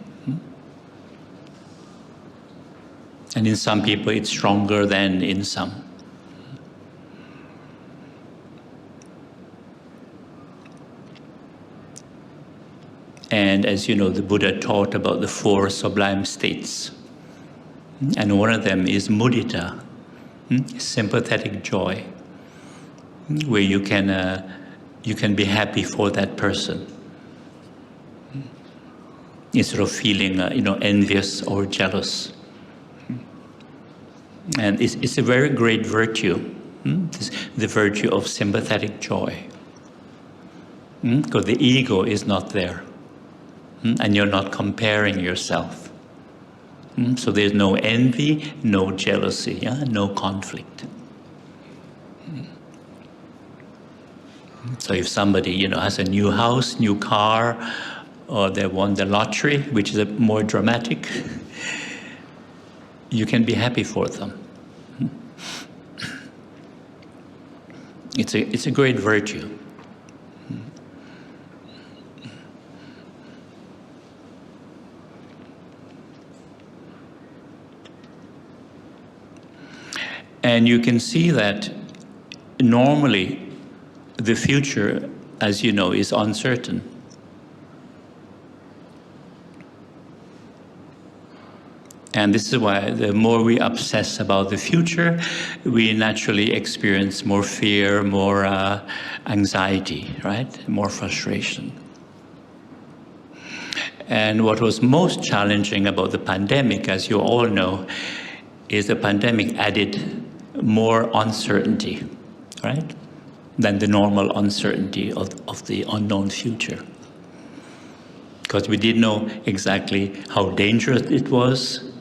And in some people it's stronger than in some. And as you know, the Buddha taught about the 4 sublime states. And one of them is mudita, sympathetic joy, where you can be happy for that person instead of feeling envious or jealous. And it's a very great virtue, the virtue of sympathetic joy, because the ego is not there. And you're not comparing yourself. So there's no envy, no jealousy, no conflict. So if somebody has a new house, new car, or they won the lottery, which is more dramatic, you can be happy for them. It's a great virtue. And you can see that normally the future, as you know, is uncertain. And this is why the more we obsess about the future, we naturally experience more fear, more anxiety, right? More frustration. And what was most challenging about the pandemic, as you all know, is the pandemic added more uncertainty, right, than the normal uncertainty of the unknown future. Because we didn't know exactly how dangerous it was.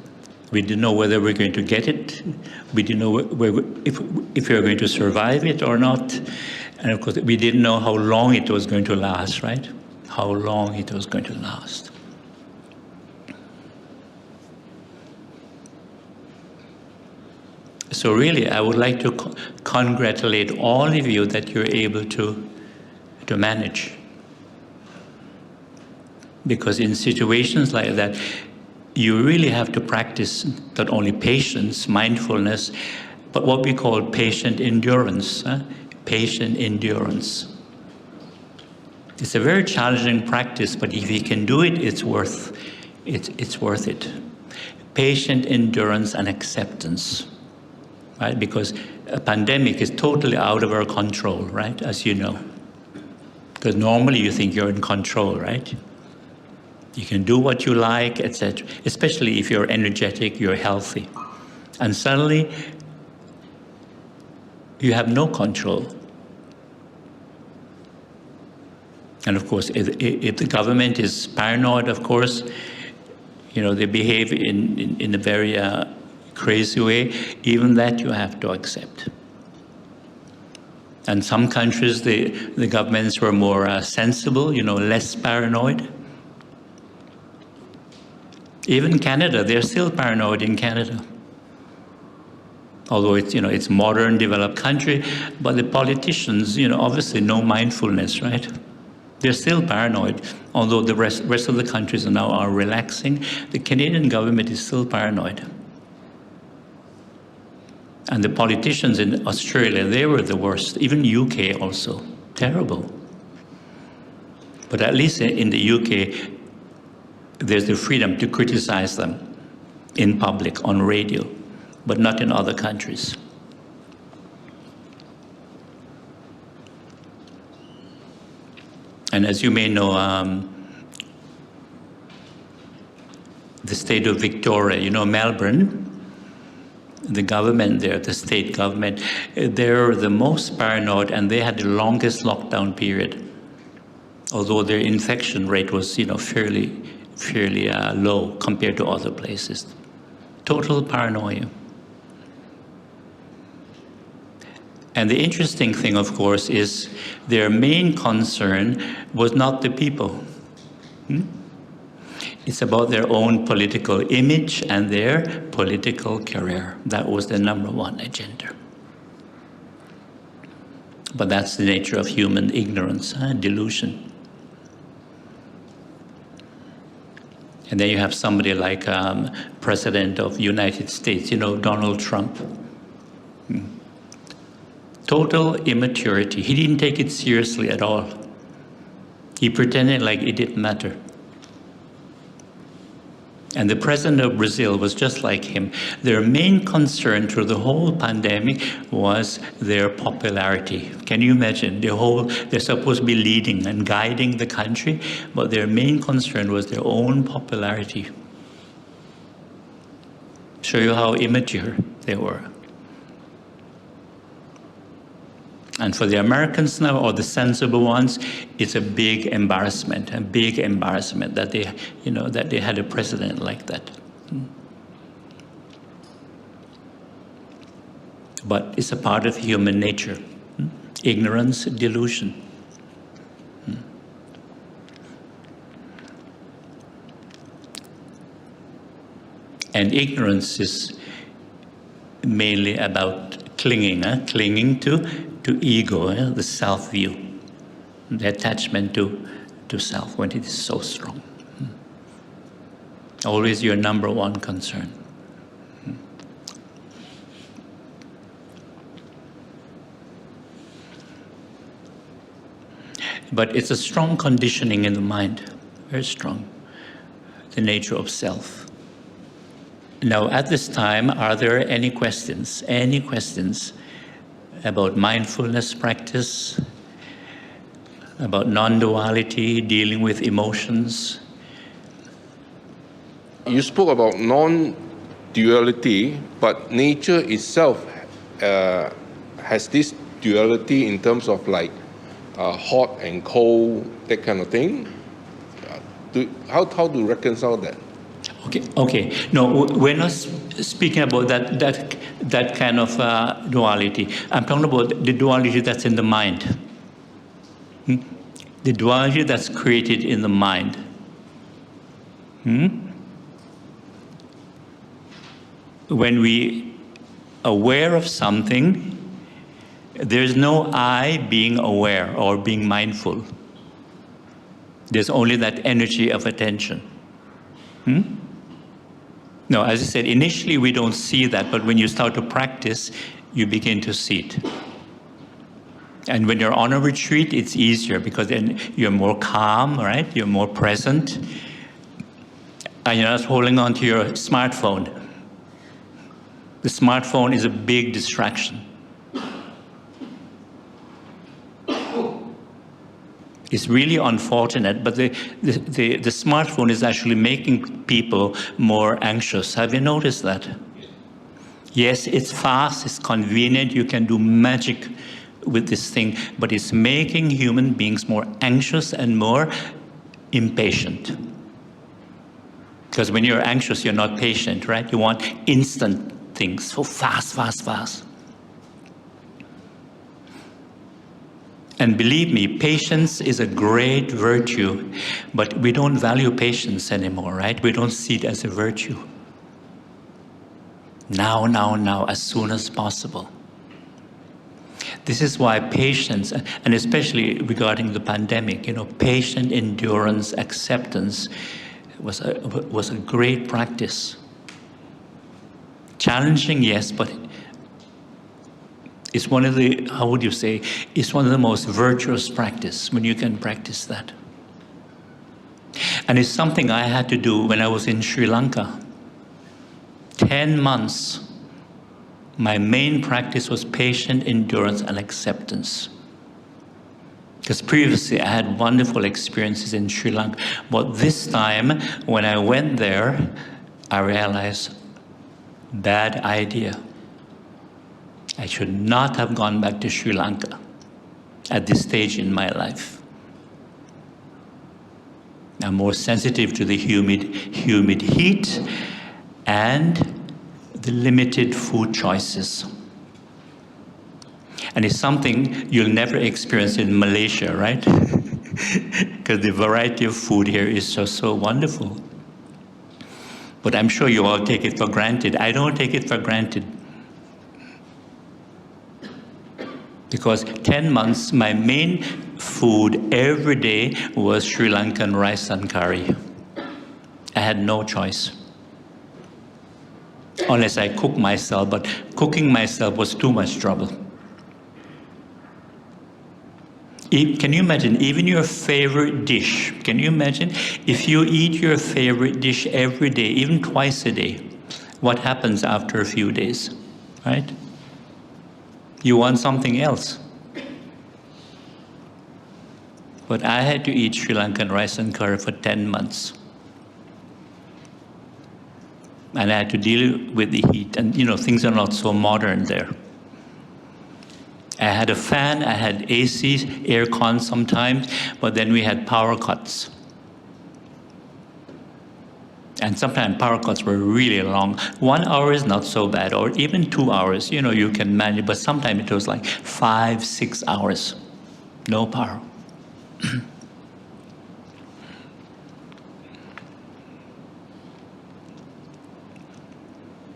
We didn't know whether we're going to get it. We didn't know if we were going to survive it or not. And of course, we didn't know how long it was going to last, right? How long it was going to last. So really, I would like to congratulate all of you that you're able to manage. Because in situations like that, you really have to practice not only patience, mindfulness, but what we call patient endurance. Patient endurance. It's a very challenging practice, but if you can do it, it's worth it. Patient endurance and acceptance, right? Because a pandemic is totally out of our control, right? As you know. Because normally you think you're in control, right? You can do what you like, etc. Especially if you're energetic, you're healthy. And suddenly, you have no control. And of course, if the government is paranoid, of course, they behave in a very crazy way. Even that you have to accept. And some countries, the governments were more sensible, less paranoid. Even Canada, they're still paranoid in Canada. Although it's modern, developed country, but the politicians, obviously no mindfulness, right? They're still paranoid, although the rest of the countries now are relaxing. The Canadian government is still paranoid. And the politicians in Australia, they were the worst. Even UK also, terrible. But at least in the UK, there's the freedom to criticize them in public, on radio, but not in other countries. And as you may know, the state of Victoria, Melbourne, the government there, the state government, they're the most paranoid, and they had the longest lockdown period. Although their infection rate was, fairly low compared to other places. Total paranoia. And the interesting thing, of course, is their main concern was not the people. It's about their own political image and their political career. That was the number one agenda. But that's the nature of human ignorance, delusion. And then you have somebody like President of the United States, Donald Trump. Total immaturity. He didn't take it seriously at all. He pretended like it didn't matter. And the president of Brazil was just like him. Their main concern through the whole pandemic was their popularity. Can you imagine? They're supposed to be leading and guiding the country, but their main concern was their own popularity. Show you how immature they were. And for the Americans now, or the sensible ones, it's a big embarrassment that they had a president like that. But it's a part of human nature. Ignorance, delusion. And ignorance is mainly about clinging to ego, the self-view, the attachment to self when it is so strong. Always your number one concern. But it's a strong conditioning in the mind, very strong, the nature of self. Now, at this time, are there any questions? Any questions about mindfulness practice, about non-duality, dealing with emotions? You spoke about non-duality, but nature itself has this duality in terms of like hot and cold, that kind of thing. How to reconcile that? Okay. No, we're not speaking about that kind of duality. I'm talking about the duality that's in the mind. The duality that's created in the mind. When we aware of something, there's no I being aware or being mindful. There's only that energy of attention. No, as I said, initially we don't see that, but when you start to practice, you begin to see it. And when you're on a retreat, it's easier because then you're more calm, right? You're more present. And you're not holding on to your smartphone. The smartphone is a big distraction. It's really unfortunate, but the smartphone is actually making people more anxious. Have you noticed that? Yes, it's fast, it's convenient, you can do magic with this thing, but it's making human beings more anxious and more impatient. Because when you're anxious, you're not patient, right? You want instant things, so fast, fast, fast. And believe me, patience is a great virtue, but we don't value patience anymore, right? We don't see it as a virtue. Now, as soon as possible. This is why patience, and especially regarding the pandemic, patient endurance, acceptance was a great practice. Challenging, yes, but it's one of the, how would you say, it's one of the most virtuous practice when you can practice that. And it's something I had to do when I was in Sri Lanka. 10 months, my main practice was patient endurance and acceptance. Because previously I had wonderful experiences in Sri Lanka, but this time when I went there, I realized, bad idea. I should not have gone back to Sri Lanka at this stage in my life. I'm more sensitive to the humid heat and the limited food choices. And it's something you'll never experience in Malaysia, right? Because the variety of food here is so wonderful. But I'm sure you all take it for granted. I don't take it for granted. Because 10 months, my main food every day was Sri Lankan rice and curry. I had no choice. Unless I cook myself, but cooking myself was too much trouble. Can you imagine, even your favorite dish, can you imagine if you eat your favorite dish every day, even twice a day, what happens after a few days, right? You want something else. But I had to eat Sri Lankan rice and curry for 10 months. And I had to deal with the heat. And things are not so modern there. I had a fan, I had AC, air con sometimes, but then we had power cuts. And sometimes power cuts were really long. 1 hour is not so bad, or even 2 hours, you can manage, but sometimes it was like 5, 6 hours, no power.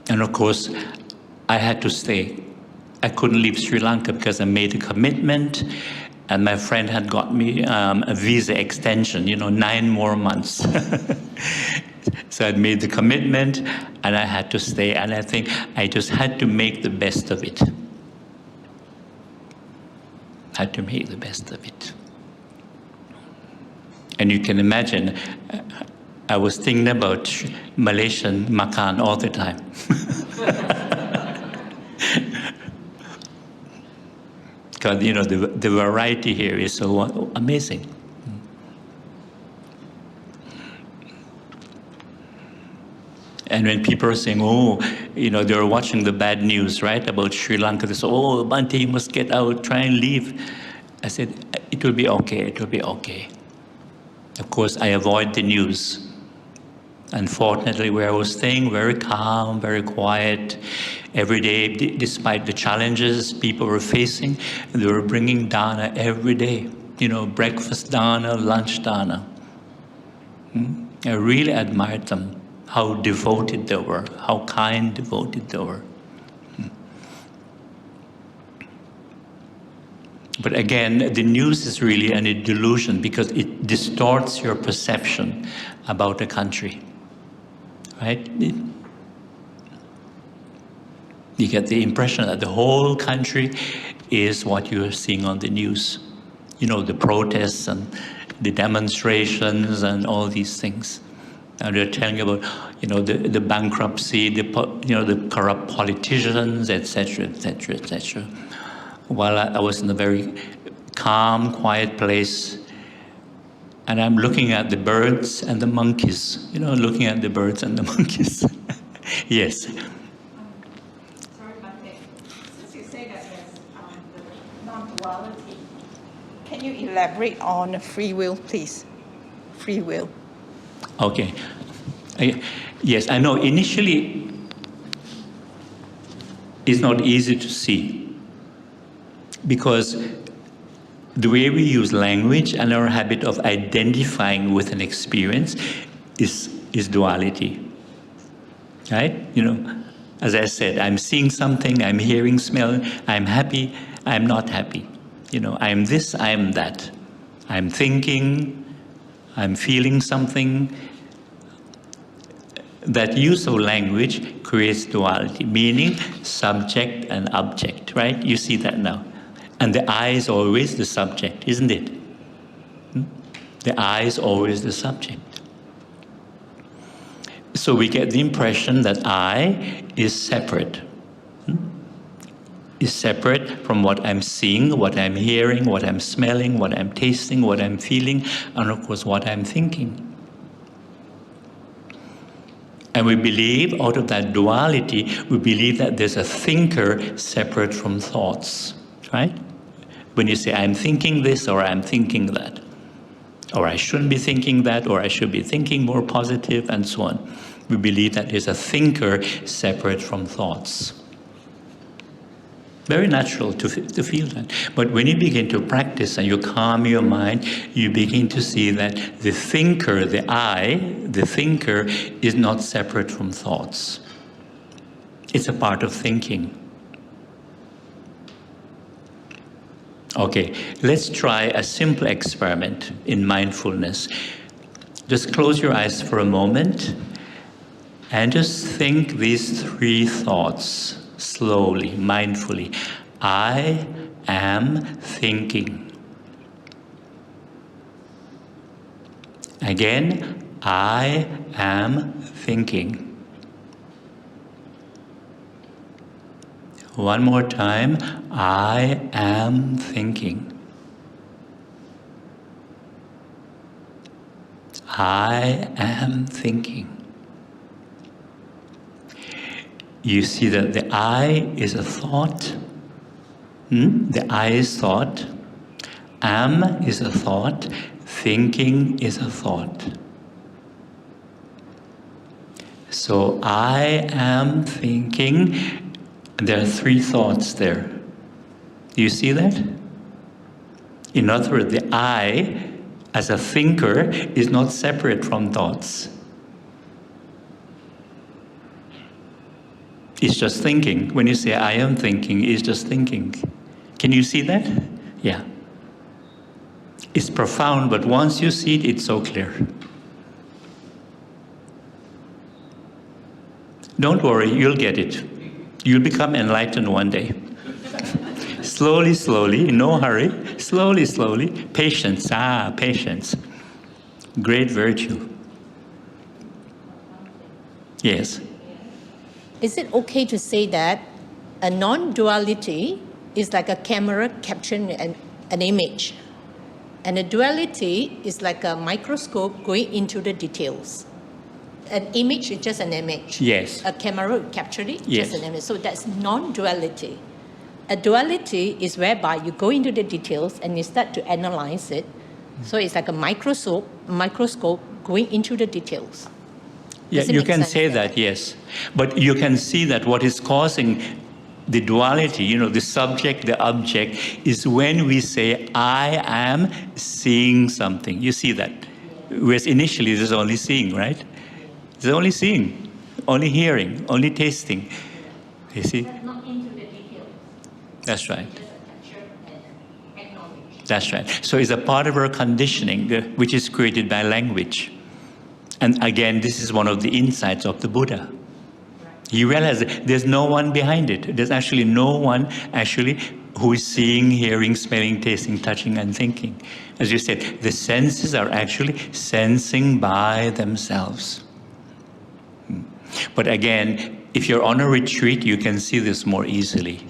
And of course, I had to stay. I couldn't leave Sri Lanka because I made a commitment, and my friend had got me a visa extension, 9 more months. So I'd made the commitment, and I had to stay, and I think I just had to make the best of it. Had to make the best of it. And you can imagine, I was thinking about Malaysian makan all the time. Because, the variety here is so amazing. And when people are saying, they're watching the bad news, right, about Sri Lanka, they say, Bhante, you must get out, try and leave. I said, it will be okay, it will be okay. Of course, I avoid the news. Unfortunately, where I was staying, very calm, very quiet. Every day, despite the challenges people were facing, they were bringing dana every day. Breakfast dana, lunch dana. I really admired them, how devoted they were, how kind, devoted they were. But again, the news is really a delusion because it distorts your perception about a country, right? You get the impression that the whole country is what you're seeing on the news. You know, the protests and the demonstrations and all these things. And they're telling you about, you know, the bankruptcy, the corrupt politicians, etc., etc., etc. While I was in a very calm, quiet place, and I'm looking at the birds and the monkeys. You know, looking at the birds and the monkeys. Yes. Sorry, Bhante. Since you say that there's the non-duality, can you elaborate on free will, please? Free will. Okay. Yes, I know initially it's not easy to see because the way we use language and our habit of identifying with an experience is duality, right? You know, as I said, I'm seeing something, I'm hearing, smelling, I'm happy, I'm not happy. You know, I'm this, I'm that. I'm thinking, I'm feeling something. That use of language creates duality, meaning subject and object, right? You see that now. And the I is always the subject, isn't it? The I is always the subject. So we get the impression that I is separate. Is separate from what I'm seeing, what I'm hearing, what I'm smelling, what I'm tasting, what I'm feeling, and of course what I'm thinking. And we believe, out of that duality, we believe that there's a thinker separate from thoughts, right? When you say, I'm thinking this or I'm thinking that, or I shouldn't be thinking that, or I should be thinking more positive, and so on. We believe that there's a thinker separate from thoughts. Very natural to feel that. But when you begin to practice and you calm your mind, you begin to see that the thinker, the I, the thinker, is not separate from thoughts. It's a part of thinking. Okay, let's try a simple experiment in mindfulness. Just close your eyes for a moment and just think these three thoughts. Slowly, mindfully. I am thinking. Again, I am thinking. One more time, I am thinking. I am thinking. You see that the I is a thought. The I is thought. Am is a thought. Thinking is a thought. So I am thinking. There are three thoughts there. Do you see that? In other words, the I, as a thinker, is not separate from thoughts. It's just thinking. When you say, I am thinking, it's just thinking. Can you see that? Yeah. It's profound, but once you see it, it's so clear. Don't worry, you'll get it. You'll become enlightened one day. Slowly, slowly, no hurry. Slowly, slowly. Patience, patience. Great virtue. Yes. Is it okay to say that a non-duality is like a camera capturing an image, and a duality is like a microscope going into the details? An image is just an image. Yes. A camera will capture it, Yes. just an image. So that's non-duality. A duality is whereby you go into the details and you start to analyze it. So it's like a microscope going into the details. Yeah, you can say that, yes. But you can see that what is causing the duality, the subject, the object, is when we say, I am seeing something. You see that? Whereas initially there's only seeing, right? There's only seeing, only hearing, only tasting. You see? Not into the details. That's right. Just a capture and That's right. So it's a part of our conditioning, which is created by language. And again, this is one of the insights of the Buddha. He realized that there's no one behind it. There's actually no one actually who is seeing, hearing, smelling, tasting, touching, and thinking. As you said, the senses are actually sensing by themselves. But again, if you're on a retreat, you can see this more easily,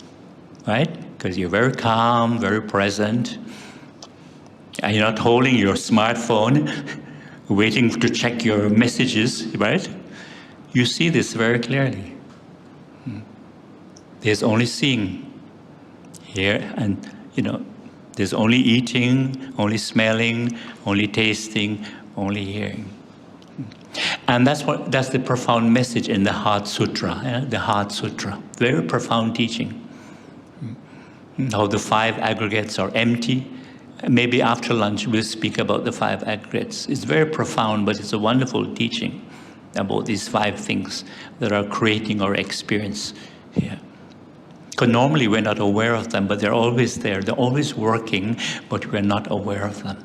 right? Because you're very calm, very present, and you're not holding your smartphone, waiting to check your messages, right? You see this very clearly. There's only seeing here, and there's only eating, only smelling, only tasting, only hearing. And that's the profound message in the Heart Sutra, the Heart Sutra. Very profound teaching. How the 5 aggregates are empty. Maybe after lunch we'll speak about the 5 aggregates. It's very profound, but it's a wonderful teaching about these 5 things that are creating our experience here. Because normally we're not aware of them, but they're always there. They're always working, but we're not aware of them.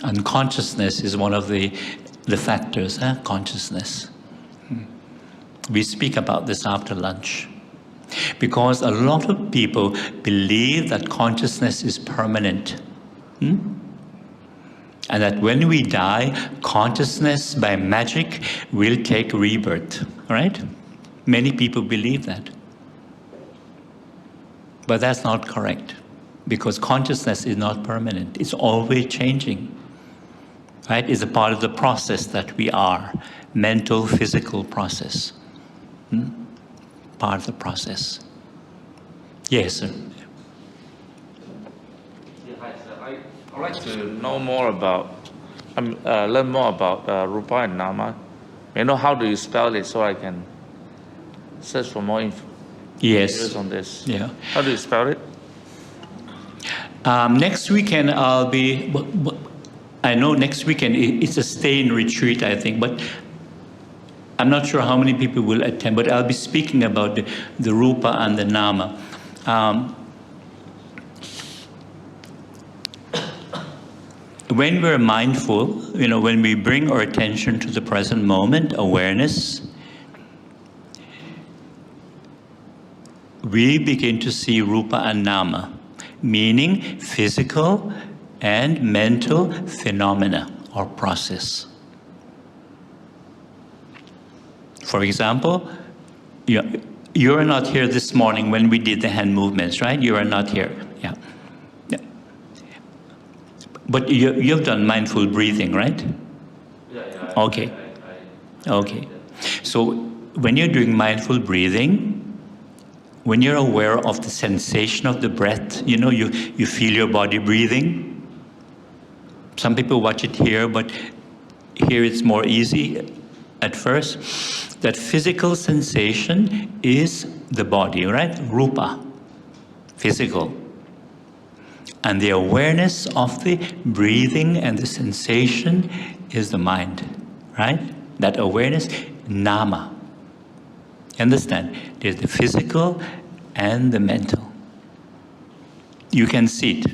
And consciousness is one of the factors, consciousness. We speak about this after lunch. Because a lot of people believe that consciousness is permanent. And that when we die, consciousness by magic will take rebirth, right? Many people believe that. But that's not correct, because consciousness is not permanent. It's always changing, right? It's a part of the process that we are, mental, physical process. Part of the process. Yes, sir. Hi, sir. I'd like to know more about, learn more about Rupa and Nama. May I know how do you spell it so I can search for more information Yes. on this? Yeah. How do you spell it? Next weekend I'll be, I know next weekend it's a stay-in retreat, I think, but I'm not sure how many people will attend, but I'll be speaking about the Rupa and the Nama. When we're mindful, when we bring our attention to the present moment, awareness, we begin to see Rupa and Nama, meaning physical and mental phenomena or process. For example, you are not here this morning when we did the hand movements, right? You are not here. Yeah. But you've done mindful breathing, right? Yeah. Okay. Okay. So when you're doing mindful breathing, when you're aware of the sensation of the breath, you feel your body breathing. Some people watch it here, but here it's more easy at first. That physical sensation is the body, right? Rupa, physical. And the awareness of the breathing and the sensation is the mind, right? That awareness, Nama. Understand? There's the physical and the mental. You can see it.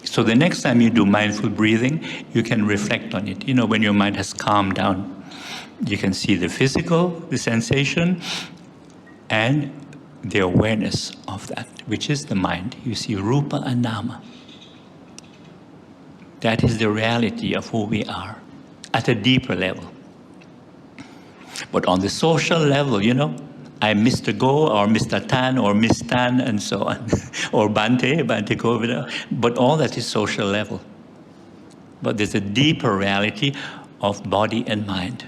So the next time you do mindful breathing, you can reflect on it. When your mind has calmed down, you can see the physical, the sensation, and the awareness of that, which is the mind. You see Rupa and Nama. That is the reality of who we are at a deeper level. But on the social level, I'm Mr. Go or Mr. Tan or Miss Tan and so on, or Bhante Kovida, but all that is social level. But there's a deeper reality of body and mind.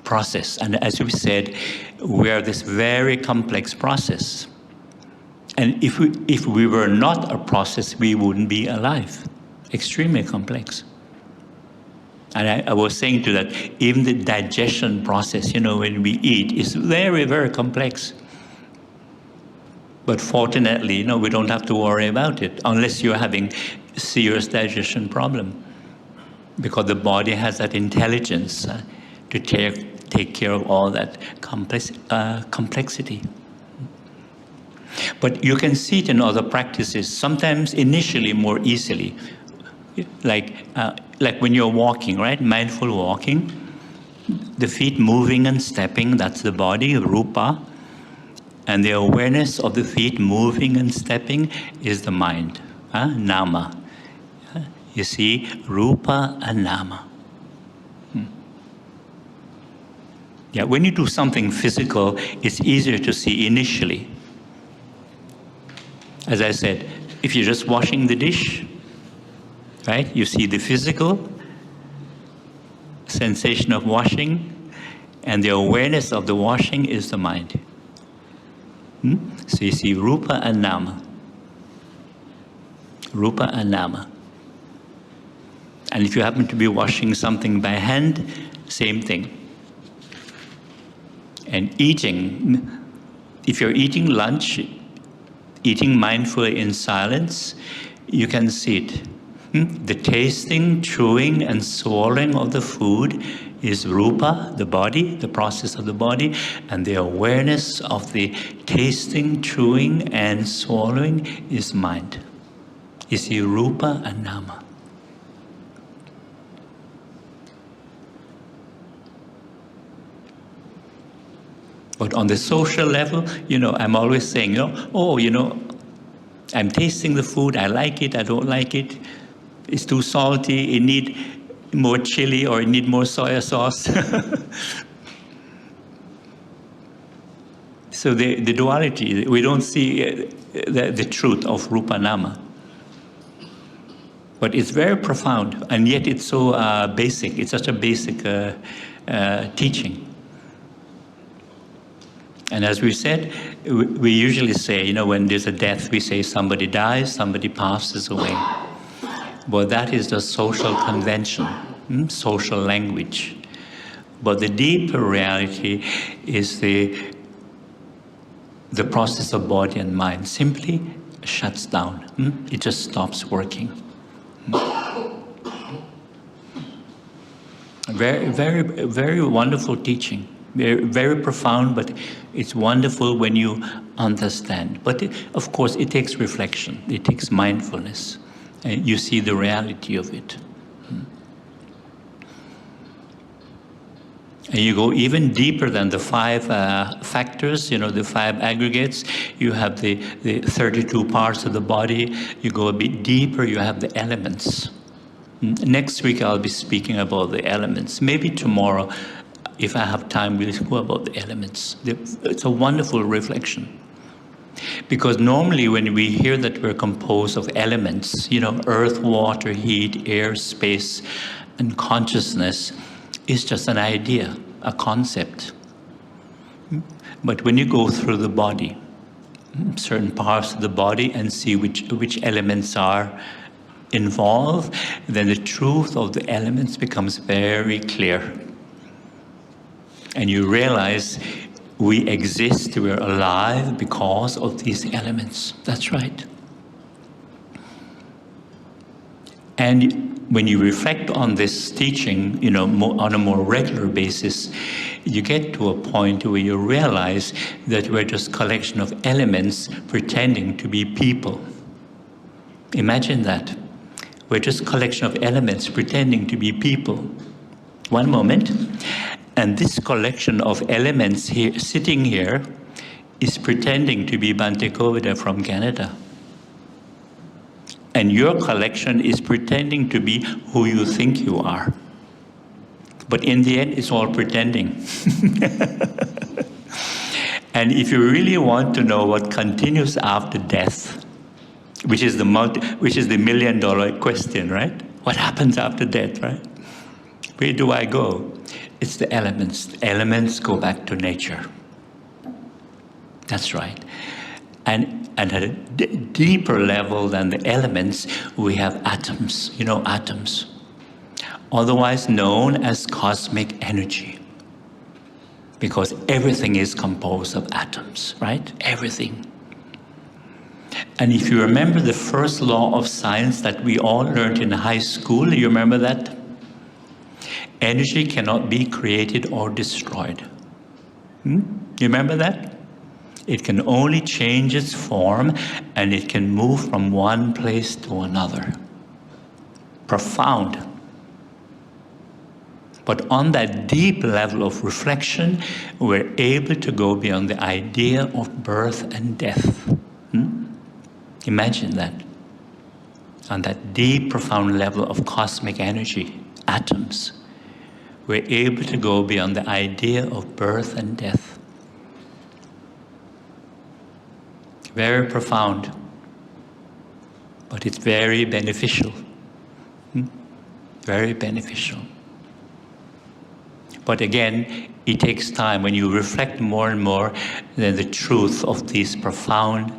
Process. And as we said, we are this very complex process. And if we were not a process, we wouldn't be alive. Extremely complex. And I was saying to that, even the digestion process, when we eat, is very, very complex. But fortunately, we don't have to worry about it unless you're having a serious digestion problem. Because the body has that intelligence to take care of all that complexity. But you can see it in other practices, sometimes initially more easily. Like when you're walking, right? Mindful walking, the feet moving and stepping, that's the body, rupa. And the awareness of the feet moving and stepping is the mind, nama. You see, rupa and nama. Yeah, when you do something physical, it's easier to see initially. As I said, if you're just washing the dish, right, you see the physical sensation of washing, and the awareness of the washing is the mind. So you see rupa and nama. Rupa and nama. And if you happen to be washing something by hand, same thing. And eating, if you're eating lunch, eating mindfully in silence, you can see it. The tasting, chewing, and swallowing of the food is rupa, the body, the process of the body, and the awareness of the tasting, chewing, and swallowing is mind. You see rupa and nama. But on the social level, I'm always saying, I'm tasting the food, I like it, I don't like it, it's too salty, it need more chili or it need more soy sauce. So the duality, we don't see the truth of rupa nama. But it's very profound, and yet it's so basic, it's such a basic teaching. And as we said, we usually say, when there's a death, we say somebody dies, somebody passes away. But that is the social convention, social language. But the deeper reality is the process of body and mind simply shuts down. It just stops working. Very, very, very wonderful teaching. Very, very profound, but it's wonderful when you understand. But of course, it takes reflection. It takes mindfulness. And you see the reality of it. And you go even deeper than the 5 factors, the 5 aggregates. You have the 32 parts of the body. You go a bit deeper, you have the elements. Next week, I'll be speaking about the elements. Maybe tomorrow, if I have time, we'll go about the elements. It's a wonderful reflection. Because normally when we hear that we're composed of elements, earth, water, heat, air, space, and consciousness, is just an idea, a concept. But when you go through the body, certain parts of the body, and see which elements are involved, then the truth of the elements becomes very clear. And you realize we exist, we're alive because of these elements. That's right. And when you reflect on this teaching, on a more regular basis, you get to a point where you realize that we're just a collection of elements pretending to be people. Imagine that. We're just a collection of elements pretending to be people. One moment. And this collection of elements here, sitting here, is pretending to be Bhante Kovida from Canada. And your collection is pretending to be who you think you are. But in the end, it's all pretending. And if you really want to know what continues after death, which is the $1 million question, right? What happens after death, right? Where do I go? It's the elements. The elements go back to nature. That's right. And at a deeper level than the elements, we have atoms, atoms. Otherwise known as cosmic energy. Because everything is composed of atoms, right? Everything. And if you remember the first law of science that we all learned in high school, you remember that? Energy cannot be created or destroyed. You remember that? It can only change its form, and it can move from one place to another. Profound. But on that deep level of reflection, we're able to go beyond the idea of birth and death. Imagine that. On that deep, profound level of cosmic energy, atoms, we're able to go beyond the idea of birth and death. Very profound, but it's very beneficial. Very beneficial. But again, it takes time. When you reflect more and more, then the truth of this profound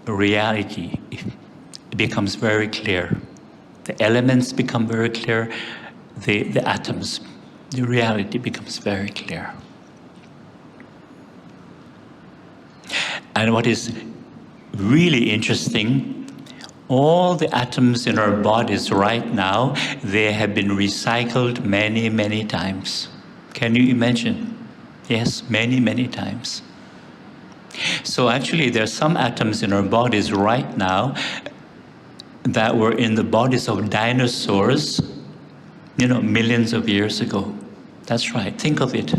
reality, it becomes very clear. The elements become very clear. The atoms, the reality becomes very clear. And what is really interesting, all the atoms in our bodies right now, they have been recycled many, many times. Can you imagine? Yes, many, many times. So actually, there are some atoms in our bodies right now that were in the bodies of dinosaurs, millions of years ago. That's right, think of it.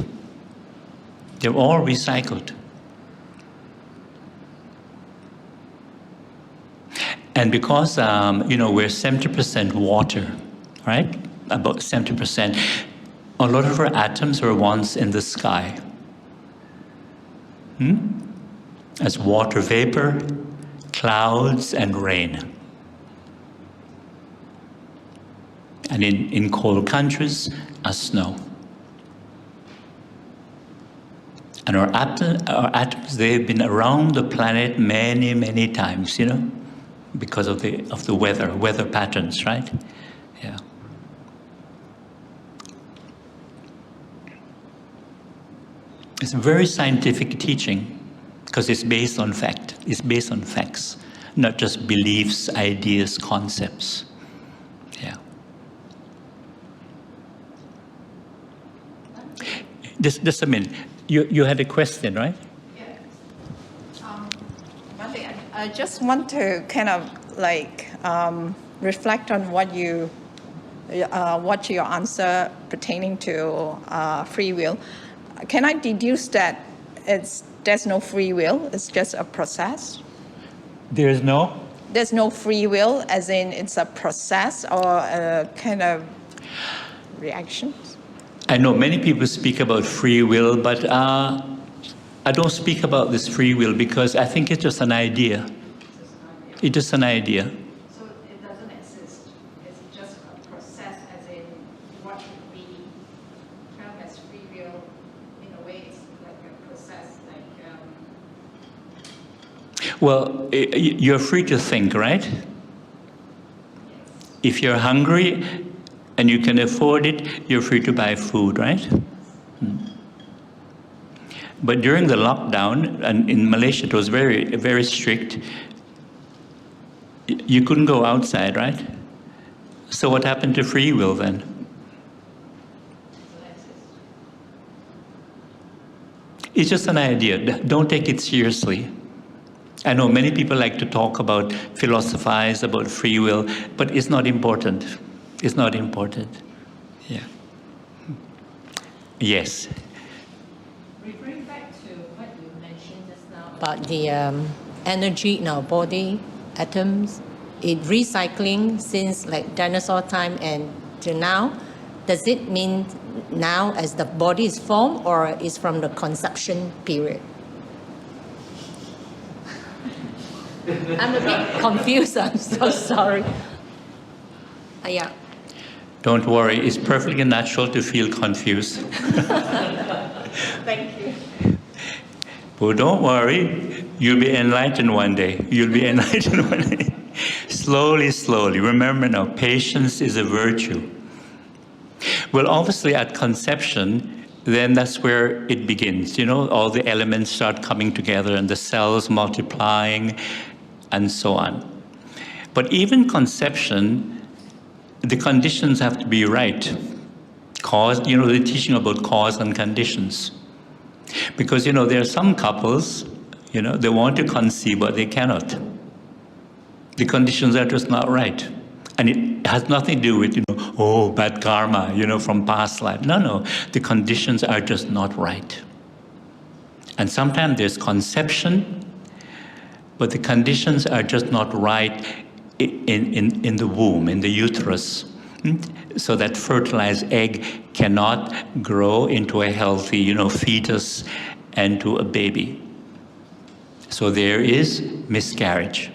They're all recycled. And because, we're 70% water, right? About 70%. A lot of our atoms were once in the sky. As water vapor, clouds, and rain. And in cold countries, as snow. And our atoms, they've been around the planet many, many times, because of the weather patterns, right? Yeah. It's a very scientific teaching because it's based on fact. It's based on facts, not just beliefs, ideas, concepts. Yeah. Just a minute. You had a question, right? Bhante, I just want to kind of reflect on what your answer pertaining to free will. Can I deduce that there's no free will, it's just a process? There's no? There's no free will, as in it's a process or a kind of reaction? I know many people speak about free will, but I don't speak about this free will because I think it's just an idea. It's just an idea. So it doesn't exist. It's just a process, as in what we have as free will. In a way, it's like a process, Well, you're free to think, right? Yes. If you're hungry and you can afford it, you're free to buy food, right? But during the lockdown, and in Malaysia it was very, very strict, you couldn't go outside, right? So what happened to free will then? It's just an idea. Don't take it seriously. I know many people like to talk about, philosophize about free will, but it's not important. It's not important. Yeah. Yes. Referring back to what you mentioned just now about the energy in our body, atoms, it recycling since like dinosaur time and to now, does it mean now as the body is formed or is from the conception period? I'm a bit confused, I'm so sorry. Yeah. Don't worry, it's perfectly natural to feel confused. Thank you. But don't worry, you'll be enlightened one day. You'll be enlightened one day. Slowly, slowly. Remember now, patience is a virtue. Well, obviously at conception, then that's where it begins. All the elements start coming together and the cells multiplying and so on. But even conception, the conditions have to be right. The teaching about cause and conditions. Because, there are some couples You know, they want to conceive, but they cannot. The conditions are just not right. And it has nothing to do with, bad karma, from past life. No. The conditions are just not right. And sometimes there's conception, but the conditions are just not right in the womb, in the uterus. So that fertilized egg cannot grow into a healthy, fetus and to a baby. So there is miscarriage.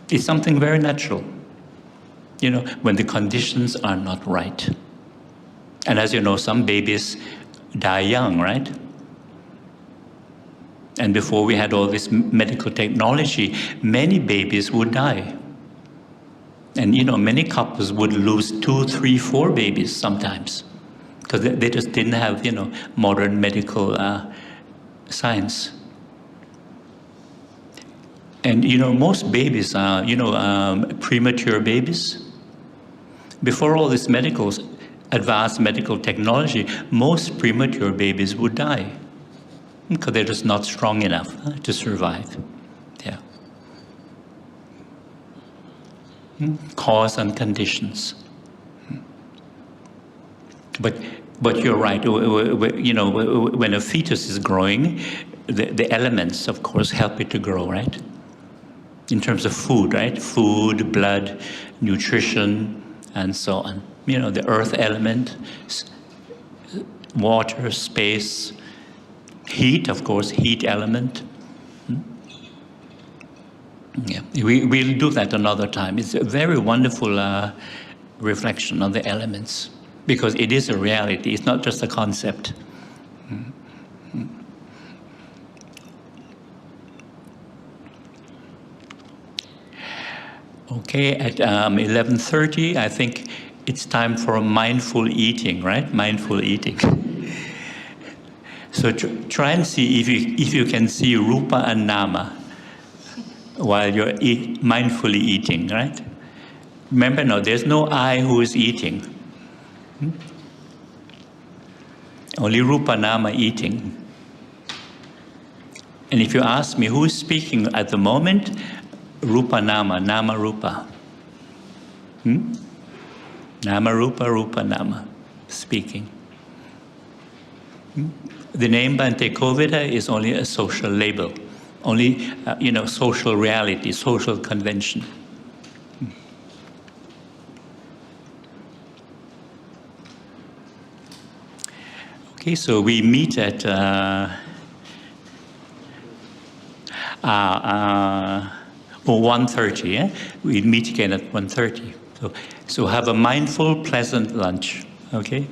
It's something very natural, when the conditions are not right. And as you know, some babies die young, right? And before we had all this medical technology, many babies would die. And many couples would lose 2, 3, 4 babies sometimes, because they just didn't have, modern medical science. And most babies are, premature babies. Before all this advanced medical technology, most premature babies would die because they're just not strong enough to survive. Yeah. Cause and conditions. But you're right. When a fetus is growing, the elements, of course, help it to grow, right? In terms of food, right? Food, blood, nutrition, and so on. The earth element, water, space, heat, of course, heat element. Yeah, we'll do that another time. It's a very wonderful reflection on the elements, because it is a reality. It's not just a concept. Okay, at 11:30, I think it's time for mindful eating, right? Mindful eating. So try and see if you can see Rupa and Nama while you're mindfully eating, right? Remember, no, there's no I who is eating. Only Rupa Nama eating. And if you ask me who is speaking at the moment, Rupa Nama, Nama Rupa. Nama Rupa, Rupa Nama, speaking. The name Bhante Kovida is only a social label, only, social reality, social convention. Okay, so we meet at 1:30, yeah? We meet again at 1:30. So have a mindful, pleasant lunch, okay?